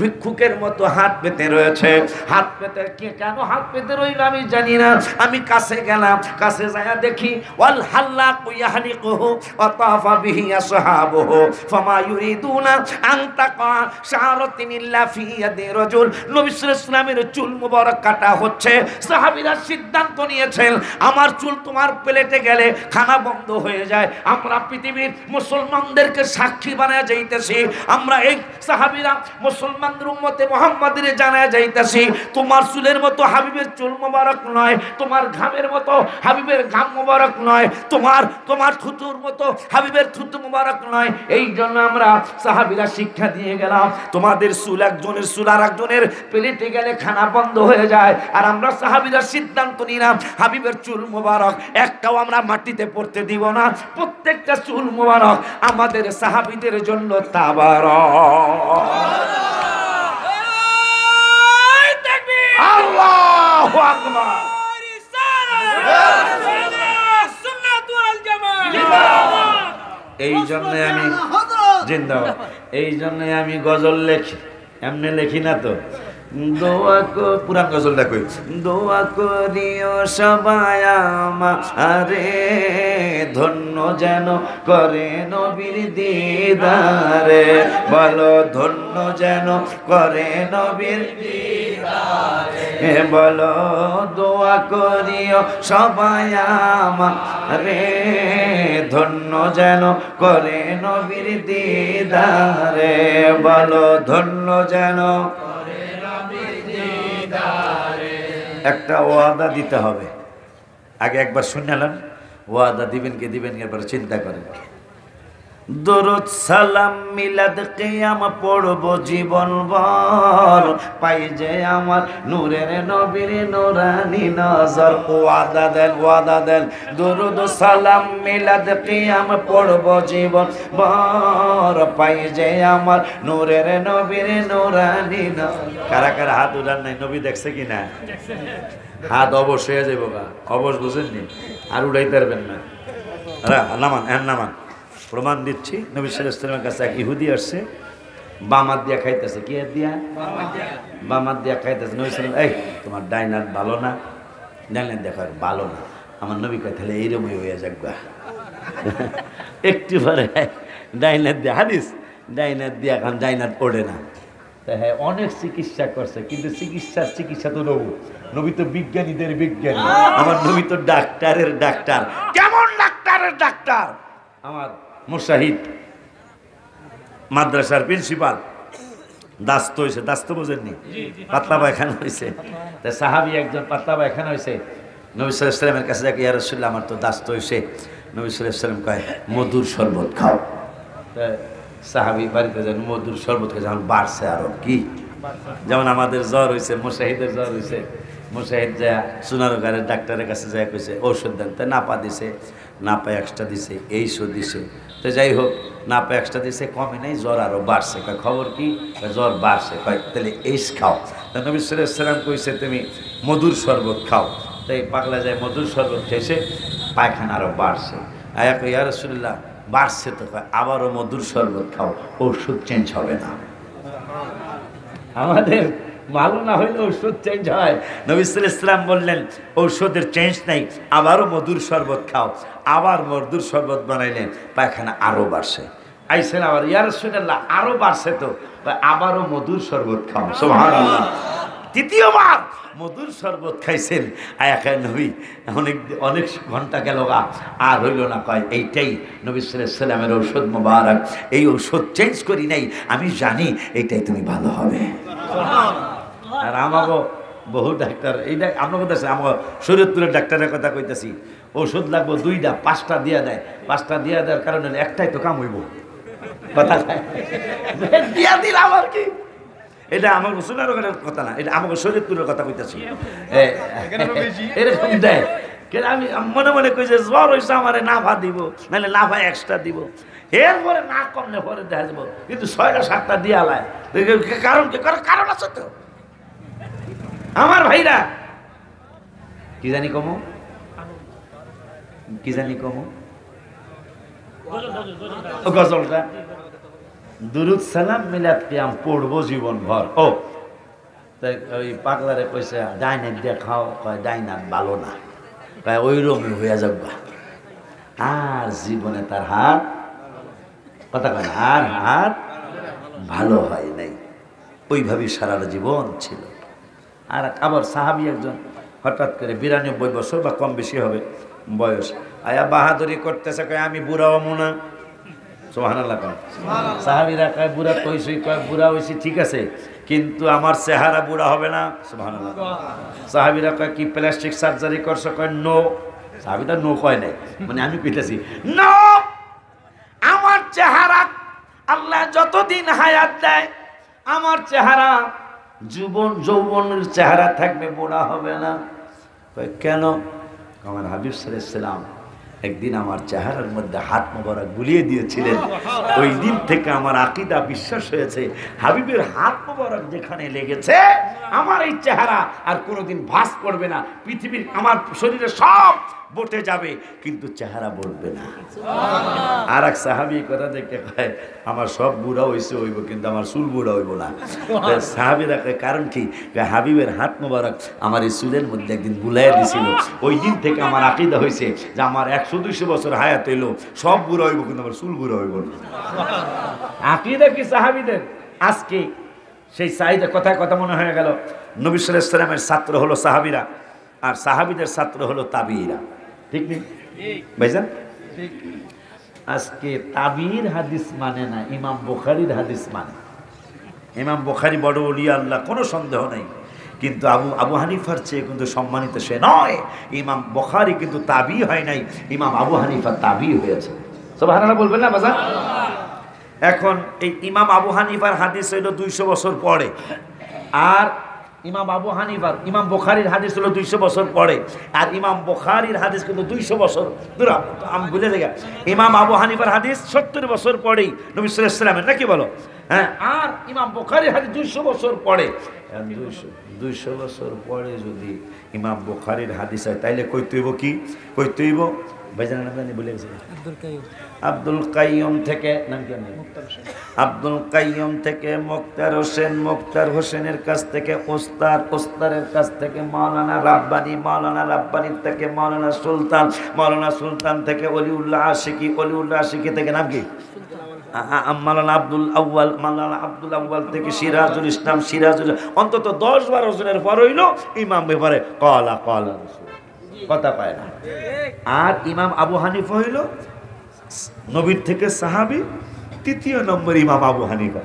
S1: ভিক্ষুকের মতো হাত পেতে রয়েছে। হাত পেতে কেন হাত পেতে রইল আমি জানি না। আমি কাছে গেলাম, কাছে যায় দেখি ওয়াল হাল্লাকু ইয়াহলিকুহু ওয়া তাফা বিহি আসহাবুহু ফামা ইউরিদুনা আন তাকা শারাতিন ইল্লা ফি ইয়াদি রাজুল। নবী সাল্লাল্লাহু আলাইহি ওয়াসাল্লামের চুল মুবারক কাটা হচ্ছে। সাহাবীরা সিদ্ধান্ত নিয়েছেন, আমার চুল তোমার প্লেটে গেলে খানা বন্ধ হয়ে যায়। আমরা পৃথিবীর মুসলমানদেরকে সাক্ষী বানায় যাইতেছি, আমরা এই সাহাবীরা মুসলমানদের উম্মতে মুহাম্মাদের জানায় যাইতেছি, তোমার চুলের মতো হাবিবের চুল মুবারক নয়, তোমার ঘামের মতো হাবিবের ঘাম মুবারক নয়, তোমার থুতুর মতো হাবিবের থুতু মুবারক নয়। এই জন্য আমরা সাহাবীরা শিক্ষা দিয়ে গেলাম, তোমাদের চুল একজনের চুল আর একজনের প্লেটে গেলে খানা বন্ধ হয়ে যায়। আর আমরা সাহাবীরা সিদ্ধান্ত নিলাম, হাবিবের চুল মুবারক একটাও আমরা মাটিতে পড়তে দিব না, প্রত্যেকটা চুল মুবারক আমাদের সাহাবীদের জন্য তাবারক। আল্লাহু আকবার। এই জন্য আমি জিন্দাবাদ, এই জন্য আমি গজল লেখি, এমনি লেখি না তো। দোয়া পুরান গজলটা কই, দোয়া করিও সবাই আমারে ধন্য যেন করে নবীর দিদারে, বলো ধন্য যেন করে নবীর দিদারে, বলো দোয়া করিও সবাই আমারে, ধন্য যেন করে নবীর দিদারে, বলো ধন্য যেন করে নবীর দিদারে। একটা ওয়াদা দিতে হবে, আগে একবার শুনলাম ওয়াদা দিবেন কি দিবেন কি, এবার চিন্তা করেন। দরুদ সালাম মিলাদ কিয়াম পড়ব জীবন ভর, পাই যে আমার নূরের নবীর নূরানি নজর। ওয়াদা দেন ওয়াদা দেন, দরুদ সালাম মিলাদ কিয়াম পড়ব জীবন ভর, পাই যে আমার নূরের নবীর নূরানি নজর। কারা কারা হাত উঠান নাই, নবী দেখছে কি না? হাত অবশ হয়ে যাবো গা, অবশ বুঝেননি, আর উড়াইতে পারবেন না। নামান নামান, প্রমাণ দিচ্ছি। নবী সাল্লাল্লাহু আলাইহি ওয়াসাল্লামের কাছে এক ইহুদি আসছে, বামাত দিয়া খাইতেছে। কি দিয়া? বামাত দিয়া খাইতেছে। নবী সাল্লাল্লাহু আলাইহি ওয়াসাল্লাম, এই তোমার ডাইন হাত ভালো না? ডাইন হাত দেখা ভালো না। আমার নবী কয় তাহলে এইরকমই হয়ে যাকবা। একটু পরে ডাইন হাত দিয়া, হাদিস, ডাইন হাত দিয়া এখন ডাইন হাত ওঠে না। হ্যাঁ, অনেক চিকিৎসা করছে, কিন্তু চিকিৎসা তো নবী তো বিজ্ঞানীদের বিজ্ঞানী, আমার নবী তো ডাক্তারের ডাক্তার। কেমন ডাক্তারের ডাক্তার? আমার মুশাহিদ মাদ্রাসার প্রিন্সিপাল দাস্ত হয়েছে, দাস্ত বোঝেননি, পাতলা পায়খানা হয়েছে। তা সাহাবী একজন পাতলা পায়খানা হয়েছে, নবী সাল্লাল্লাহু আলাইহি ওয়াসাল্লামের কাছে ইয়া রাসূলুল্লাহ আমার তো দাস্ত হয়েছে। নবী সাল্লাল্লাহু আলাইহি ওয়াসাল্লাম কয় মধুর শরবত খাও। তা সাহাবী বাড়িতে যান, মধুর শরবত খেয়ে যখন বাড়ছে আরো কি, যেমন আমাদের জ্বর হয়েছে, মুশাহিদের জ্বর হয়েছে, মুশাহিদ যা সোনারগাঁয়ের ডাক্তারের কাছে যায় কইছে ঔষধ দেন, তাই নাপা দিছে, নাপা এক্সট্রা দিছে, এইসব দিছে। তো যাই হোক, নাপা এক্সট্রা দিছে, কমে নাই, জ্বর আরো বাড়ছে। কয় খবর কি? জ্বর বাড়ছে। কয় তাহলে এইস খাও। তা নবী সাল্লাল্লাহু আলাইহি ওয়াসাল্লাম কইছে তুমি মধুর শরবত খাও। তাই পাগলা যায় মধুর শরবত খেয়েছে, পায়খানা আরো বাড়ছে। আয়া কই ইয়া রাসূলুল্লাহ বাড়ছে তো, কয় আবারও মধুর শরবত খাও, ওষুধ চেঞ্জ হবে না। আমাদের ভালো না হইলে ঔষধ চেঞ্জ হয়। নবী সাল্লাল্লাহু আলাইহি ওয়াসাল্লাম বললেন ঔষধের চেঞ্জ নাই, আবারও মধুর শরবত খাও। আবার মধুর শরবত বানাইলেন, পায়খানা আরো বাড়ছে। আইসেন আবার ইয়া রাসূলুল্লাহ আরো বাড়ছে তো, আবারও মধুর শরবত খাও। সুবহানাল্লাহ, তৃতীয়বার মধুর শরবত খাইছেন। আয়া খায় নবী অনেক ঘন্টা গেল গা, আর হইল না। কয় এইটাই নবী সাল্লাল্লাহু আলাইহি ওয়াসাল্লামের ঔষধ মোবারক, এই ঔষধ চেঞ্জ করি নাই, আমি জানি এইটাই তুমি ভালো হবে। আর আমাকে বহু ডাক্তার, এইটা আপনার কথা আছে, আমার শরীয়তপুরের ডাক্তারের কথা কইতেছি, ওষুধ লাগবো 2টা 5টা দিয়া দেয়, 5টা দিয়া দেওয়ার কারণে একটাই তো কাম হইব, কথা দিয়া দিলাম আর কি। এটা আমার সোনারগাঁয়ের কথা না, এটা আমাকে শরীয়তপুরের কথা কইতেছি। এরকম দেয়, আমি মনে মনে কই যে জ্বর হয়েছে আমারে নাফা দিব, নাহলে নাফা এক্সট্রা দিব, এরপরে না কমলে পরে দেখা যাবো। কিন্তু 6টা 7টা দিয়া লায়, কারণ কি? কারণ আছে তো আমার ভাইরা। কি জানি কমো, কি জানি কমো গজলটা, দুরুদ সালাম মিলাদ কিয়াম পড়বো জীবন ভর। ও তাই ওই পাগলারে কইছে ডাইনাত দিয়ে খাও, কয় ডাইনাত ভালো না, কয় ওই রকমই হইয়া যাবা। আর জীবনে তার হাত, কথা কয় না, আর হাত ভালো হয় নাই, ওইভাবেই সারাটা জীবন ছিল। আর আবার সাহাবী একজন হঠাৎ করে 92 বছর বা কম বেশি হবে বয়স, আয়া বাহাদুরি করতেছে, কয় আমি বুড়া হবো না। সুবহানাল্লাহ। সাহাবীরা কয় বুড়া কইছই, কয় বুড়া হইছি ঠিক আছে, কিন্তু আমার চেহারা বুড়া হবে না। সুবহানাল্লাহ। সাহাবীরা কয় কি প্লাস্টিক সার্জারি করছো? কয় নো। সাহাবীরা নো কয় নাই, মানে আমি কইতাছি নো, আমার চেহারা আল্লাহ যতদিন হায়াত দেয় আমার চেহারা যৌবনের চেহারা থাকবে, বুড়া হবে না। কয় কেন? আমার হাবিব সাল্লাল্লাহু আলাইহি ওয়াসাল্লাম একদিন আমার চেহারার মধ্যে হাত মোবারক বুলিয়ে দিয়েছিলেন, ওই দিন থেকে আমার আকীদা বিশ্বাস হয়েছে হাবিবের হাত মোবারক যেখানে লেগেছে আমার এই চেহারা আর কোনোদিন ভাস করবে না। পৃথিবীর আমার শরীরে সব বটে যাবে, কিন্তু চেহারা বলবে না। আর এক সাহাবী কথা দেখতে কয়, আমার সব বুড়া হইছে হইব, কিন্তু আমার চুল বুড়া হইব না। সাহাবীরা কয়, কারণ কি? হাবিবের হাত মোবারক আমার এই চুলের মধ্যে একদিন বুলাইয়া দিছিল, ওই দিন থেকে আমার আকীদা হয়েছে যে আমার 100-200 বছর হায়াত হইল, সব বুড়া হইব, কিন্তু আমার চুল বুড়া হইব না। আকীদা কি সাহাবীদের? আজকে সেই চাহিদা কথায় কথা মনে হয়ে গেল। নবী সাল্লাল্লাহু আলাইহি ওয়াসাল্লামের ছাত্র হলো সাহাবীরা, আর সাহাবীদের ছাত্র হলো তাবিঈরা। ঠিক নেই ভাইজান? আজকে তাবিঈর হাদিস মানে না, ইমাম বুখারীর হাদিস মানে। ইমাম বুখারী বড় ওলিয়া আল্লাহ, কোনো সন্দেহ নেই, কিন্তু আবু হানিফার চেয়ে কিন্তু সম্মানিত সে নয়। ইমাম বুখারী কিন্তু তাবিঈ হয় নাই, ইমাম আবু হানিফা তাবিঈ হয়েছে। সুবহানাল্লাহ বলবেন না বাজার? এখন এই ইমাম আবু হানিফার হাদিস হইল 200 বছর পরে, আর ইমাম বুখারীর হাদিস হলো 200 বছর পরে, আর ইমাম বুখারীর হাদিস কিন্তু 200 বছর দূর। আমি ভুলে যাই, ইমাম আবু হানিফার হাদিস 70 বছর পরেই নবী সাল্লাল্লাহু আলাইহি ওয়াসাল্লামের, নাকি বলো? হ্যাঁ, আর ইমাম বুখারীর হাদিস 200 বছর পরে। 200 বছর পরে যদি ইমাম বুখারীর হাদিস হয়, তাইলে কইতে হইব কি? কইতে হইব ভাইজান নাম বলে গেছে, আব্দুল কাইয়ুম থেকে, নাম কি? আব্দুল কাইয়ুম থেকে মুক্তার হোসেন, মুক্তার হোসেনের কাছ থেকে ওস্তাদ, ওস্তাদের কাছ থেকে মাওলানা রাব্বানী, মাওলানা রাব্বানীর থেকে মাওলানা সুলতান, মাওলানা সুলতান থেকে অলিউল্লাহ আশিকি, অলিউল্লাহ আশিকি থেকে নাম কি? মাওলানা আব্দুল আউয়াল, মাওলানা আব্দুল আউয়াল থেকে সিরাজুল ইসলাম, সিরাজুল, অন্তত 10-12 জনের পর হইল ইমাম ব্যাপারে কলা কলা, কথা পায় না। আর ইমাম আবু হানিফা হইল নবীর থেকে সাহাবী, 3য় নম্বর ইমাম আবু হানিফা।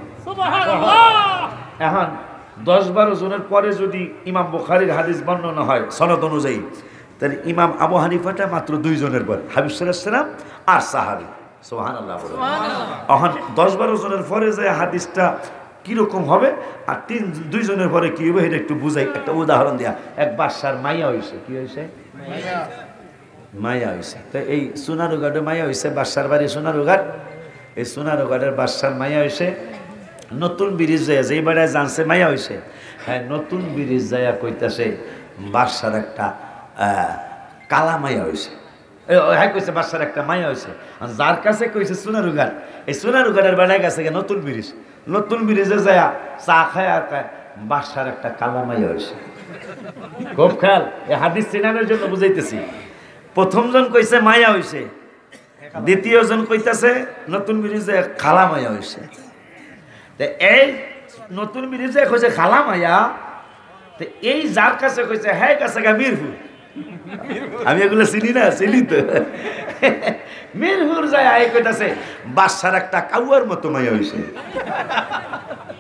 S1: এখন 10-12 জনের পরে যদি ইমাম বুখারীর হাদিস বর্ণনা হয় সনদ অনুযায়ী, তাহলে ইমাম আবু হানিফাটা মাত্র 2 জনের পর, হাবিব সাল্লাল্লাহু আলাইহি ওয়াসাল্লাম আর সাহাবী। সুবহানাল্লাহ। এখন 10-12 জনের পরে যে হাদিসটা কিরকম হবে, আর 2 জনের পরে কি হবে, এটা একটু বুঝাই। একটা উদাহরণ দেয়া, এক বাদশার মাইয়া হয়েছে। কি হয়েছে? মাইয়া হয়েছে। তো এই সোনারুঘাটে মাইয়া হয়েছে, বাদশার বাড়ি সোনারুঘাট। এই সোনারুঘাটের বাদশার মাইয়া হয়েছে, নতুন ব্রিজ যায়, যেই বেড়ায় জানছে মাইয়া হয়েছে, হ্যাঁ, নতুন ব্রিজ যায় কইতাছে বাদশার একটা কালা মাইয়া হয়েছে। হ্যাঁ কইছে বাদশার একটা মাইয়া হয়েছে, যার কাছে কইছে সোনারুঘাট, এই সোনারুঘাটের বেড়ায় গেছে নতুন ব্রিজ, নতুন ব্রিজে যায় চা খায় আর খায়, বাদশার একটা কালা মাইয়া হয়েছে। খুব খেয়াল, এই হাদিস চিনানোর জন্য বুঝাইতেছি। প্রথম জন কইছে মাইয়া হয়েছে, দ্বিতীয় জন কইতাছে নতুন ব্রিজে খালা মাইয়া হয়েছে। এই নতুন ব্রিজে কইছে খালা মাইয়া, তো এই যার কাছে কইছে হ্যাঁ কাছে মিরপুর, আমি এগুলো চিনি না, চিনি তো। মিরপুর যায় আয় কইতাছে বাদশার একটা কাউয়ার মতো মাইয়া হয়েছে।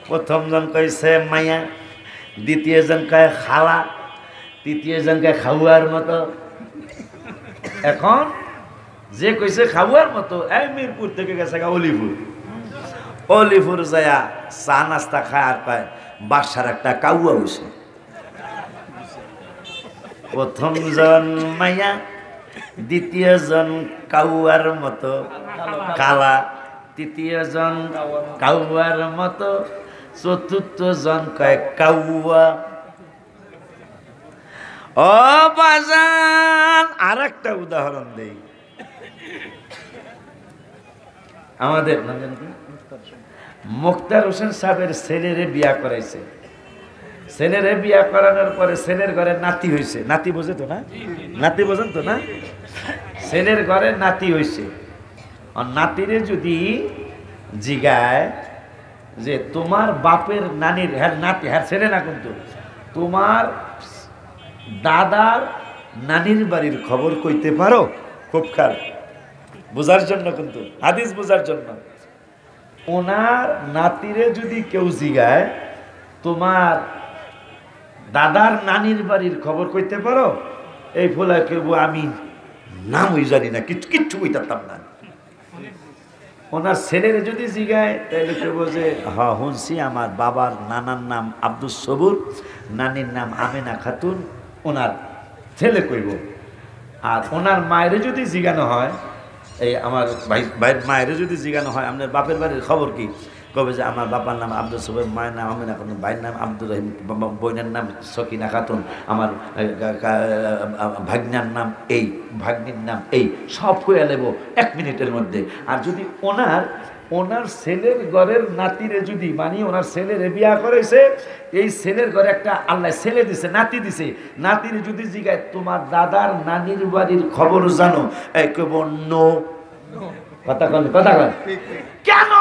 S1: প্রথম জন কইছে মাইয়া, দ্বিতীয় জন কয় খালা, তৃতীয় জন কয় খাওয়ার মতো। এখন যে কইছে খাওয়ার মতো, এই মিরপুর থেকে গেছে অলিপুর, অলিপুর যায়া চা নাস্তা খায় আর পায় বাদশার একটা কাউয়া হয়েছে। প্রথম জন মাইয়া, দ্বিতীয় জন কাউয়ার মতো কালা, তৃতীয় জন কাউয়ার মতো, চতুর্থ জন কয় কাউয়া। ও বাজান, আর একটা উদাহরণ দেই। আমাদের মুক্তার হোসেন সাহেবের ছেলেরে বিয়া করাইছে, ছেলেরে বিয়া করানোর পরে ছেলের ঘরে নাতি হয়েছে। নাতি বোঝে তো না? নাতি বোঝেন তো না? ছেলের ঘরে নাতি হয়েছে, আর নাতিরে যদি জিগায় যে তোমার বাপের নানির, হ্যাঁ নাতি, হ্যাঁ ছেলে না কিন্তু, তোমার দাদার নানির বাড়ির খবর কইতে পারো? খুব খেয়াল, বোঝার জন্য কিন্তু, হাদিস বোঝার জন্য। ওনার নাতিরে যদি কেউ জিগায় তোমার দাদার নানির বাড়ির খবর কইতে পারো, এই ফলে কেউ আমি নামই জানি না, কিচ্ছু কইতাম না। ওনার ছেলের যদি জিগায় তাহলে কেউ যে হ্যাঁ শুনছি, আমার বাবার নানার নাম আব্দুস সবুর, নানির নাম আমেনা খাতুন, ওনার ছেলে কইব। আর ওনার মায়ের যদি জিগানো হয়, এই আমার ভাইয়ের মায়ের যদি জিজ্ঞানো হয় আপনার বাপের বাড়ির খবর কি, কবে যে আমার বাবার নাম আব্দুল সুবাইর, মায়ের নাম আমিনা খাতুন, ভাইয়ের নাম আব্দুর রহিম, বোনের নাম সকিনা খাতুন, আমার ভাগ্নার নাম এই, ভাগ্নির নাম এই, সব হয়ে নেব 1 মিনিটের মধ্যে। আর যদি ওনার ছেলের ঘরের নাতিরে যদি মানে ওনার ছেলের বিয়া করেছে, এই ছেলের ঘরে একটা আল্লাহ ছেলে দিছে, নাতি দিছে, নাতির যদি জিগায় তোমার দাদার নানির বাড়ির খবর জানো, নো কথা কন কেন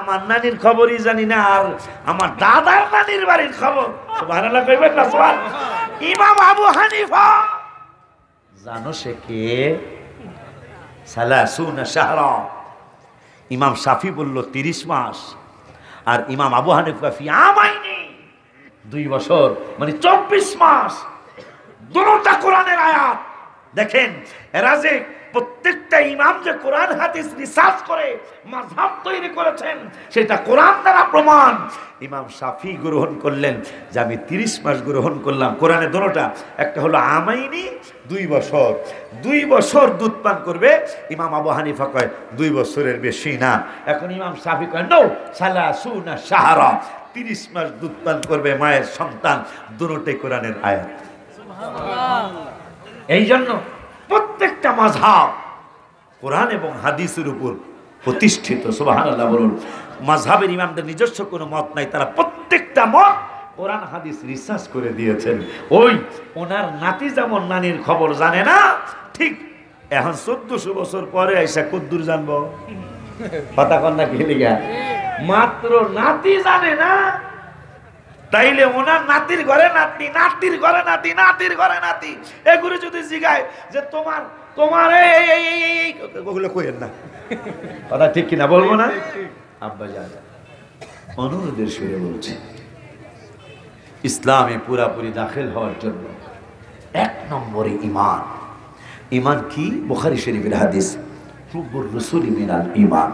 S1: আমার নানির খবরই জানি না, আর আমার দাদার নানির বাড়ির খবর সুবহানাল্লাহ কইবেন না? সুবহান। ইমাম আবু হানিফা জানো সে কে? সালাসুনা শাহরা। ইমাম শাফি বলল 30 মাস, আর ইমাম আবু হানিফা ফি আমাইনি 2 বছর, মানে 24 মাস। দুটোটা কোরআনের আয়াত। দেখেন এরা যে প্রত্যেকটা ইমাম যে কোরআন হাদিস রিসার্চ করে মাযহাব তৈরি করেছেন, সেটা কোরআন দ্বারা প্রমাণ। ইমাম শাফি গ্রহণ করলেন যে আমি 30 মাস গ্রহণ করলাম, কোরআনে দুটোটা, একটা হলো আমাইনি 2 বছর, 2 বছর দুধ পান করবে। ইমাম আবু হানিফা কয় 2 বছরের বেশি না। এখন ইমাম শাফি কয় নো সালাসুনা শাহরা, 30 মাস দুধ পান করবে মায়ের সন্তান। দুটোটাই কোরআনের আয়াত। এই জন্য প্রত্যেকটা মাযহাব কোরআন এবং হাদিসের উপর প্রতিষ্ঠিত। সুবহানাল্লাহ বলুন। মাযহাবের ইমামদের নিজস্ব কোনো মত নাই, তারা প্রত্যেকটা মত কোরআন হাদিস রিসার্চ করে দিয়েছেন। ওই ওনার নাতি যেমন নানির খবর জানে না, ঠিক এখন 1400 বছর পরে আইসা কদ্দুর জানবো? কথা কন না খেলে গা, মাত্র নাতি জানে না, তাইলে ওনার নাতির ঘরে নাতি, নাতির ঘরে নাতি, নাতির ঘরে নাতি, এগুলো যদি জিগায় যে তোমার ওগুলো কইেন না, কথা ঠিক কিনা বলবো না? আব্বা জান অনুরোধের সুরে বলছি, ইসলামে পুরাপুরি দাখিল হওয়ার জন্য 1 নম্বরে ঈমান। ঈমান কি? বুখারী শরীফের হাদিস, হুব্বুর রাসূলি মিনাল ঈমান,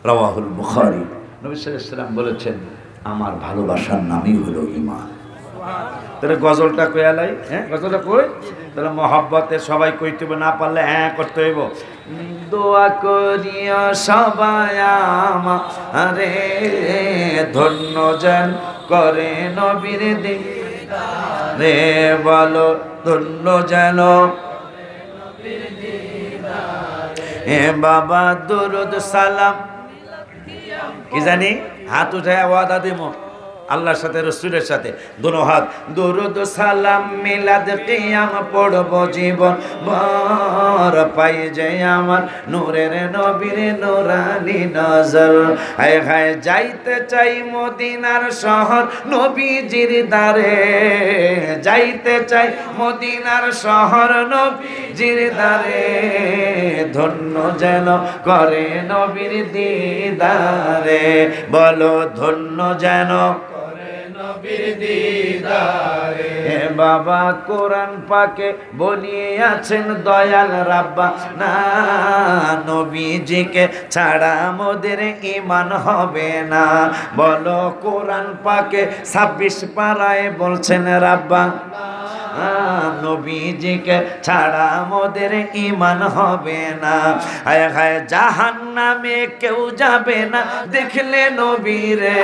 S1: রাওয়াহুল বুখারী। নবী সাল্লাল্লাহু আলাইহি ওয়াসাল্লাম বলেছেন আমার ভালোবাসার নামই হলো ঈমান। তাহলে গজলটা কয়ালাই, হ্যাঁ গজলটা কই, তাহলে মহব্বতে সবাই কইতে হবে, না পারলে হ্যাঁ করতে হইব। দোয়া করিয়া সবাই আমারে ধন্য যেন করে নবীর দিদারে, বলো ধন্য যেন এ বাবা দরুদ সালাম, কি জানি হাত উঠায় ওয়াদা দেব আল্লাহর সাথে রসুলের সাথে, দোনো হাত। দরুদ সালাম মিলাদ কিয়াম পড়ব জীবন ভর, পাই যে আমার নূরের নবীর নূরানি নজর। হায় হায় যাইতে চাই মদিনার শহর নবীজির দারে, যাইতে চাই মদিনার শহর নবীজির দারে, ধন্য যেন করে নবীর দিদারে, বলো ধন্য যেন নবীর দিদারে। হে বাবা কোরআন পাকে বলিয়াছেন দয়াল রাব্বা না, নবীজিকে ছাড়া মোদের ঈমান হবে না, বলো কোরআন পাকে 26 পারায় বলছেন রাব্বা নবীজিকে ছাড়া মোদের ঈমান হবে না। হায় হায় জাহান্নামে কেউ যাবে না দেখলে নবীরে,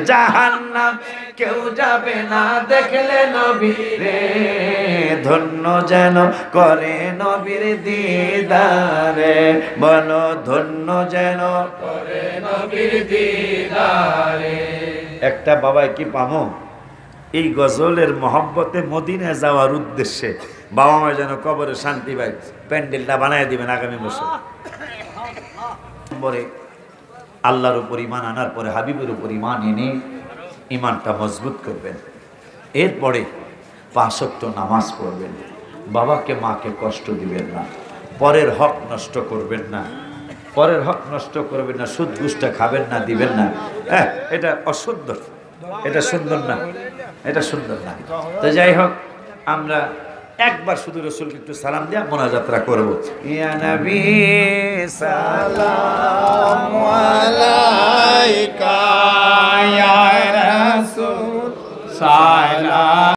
S1: জাহান্নাম কেউ যাবে না দেখলে নবীরে, ধন্য যেন করে নবীর দিদারে, বলো ধন্য যেন করে নবীর দিদারে। একটা বাবাই কি পামো এই গজলের মহব্বতে মদিনায় যাওয়ার উদ্দেশ্যে, বাবা মা যেন কবরে শান্তি পায়, প্যান্ডেলটা বানায় দিবেন আগামী বছর। নম্বরে আল্লাহর উপর ঈমান আনার পরে হাবিবের উপর ঈমান এনে ঈমানটা মজবুত করবেন। এরপরে 5 ওয়াক্ত নামাজ পড়বেন, বাবাকে মাকে কষ্ট দিবেন না, পরের হক নষ্ট করবেন না, পরের হক নষ্ট করবেন না, সুদ ঘুষটা খাবেন না, দিবেন না। এটা অসুন্দর, এটা সুন্দর না, এটা সুন্দর না। তো যাই হোক, আমরা একবার শুধু রাসূলকে একটু সালাম দিয়া মোনাজাতরা করব। ইয়া নবী সালামু আলাইকা, ইয়া রাসূল সালাম।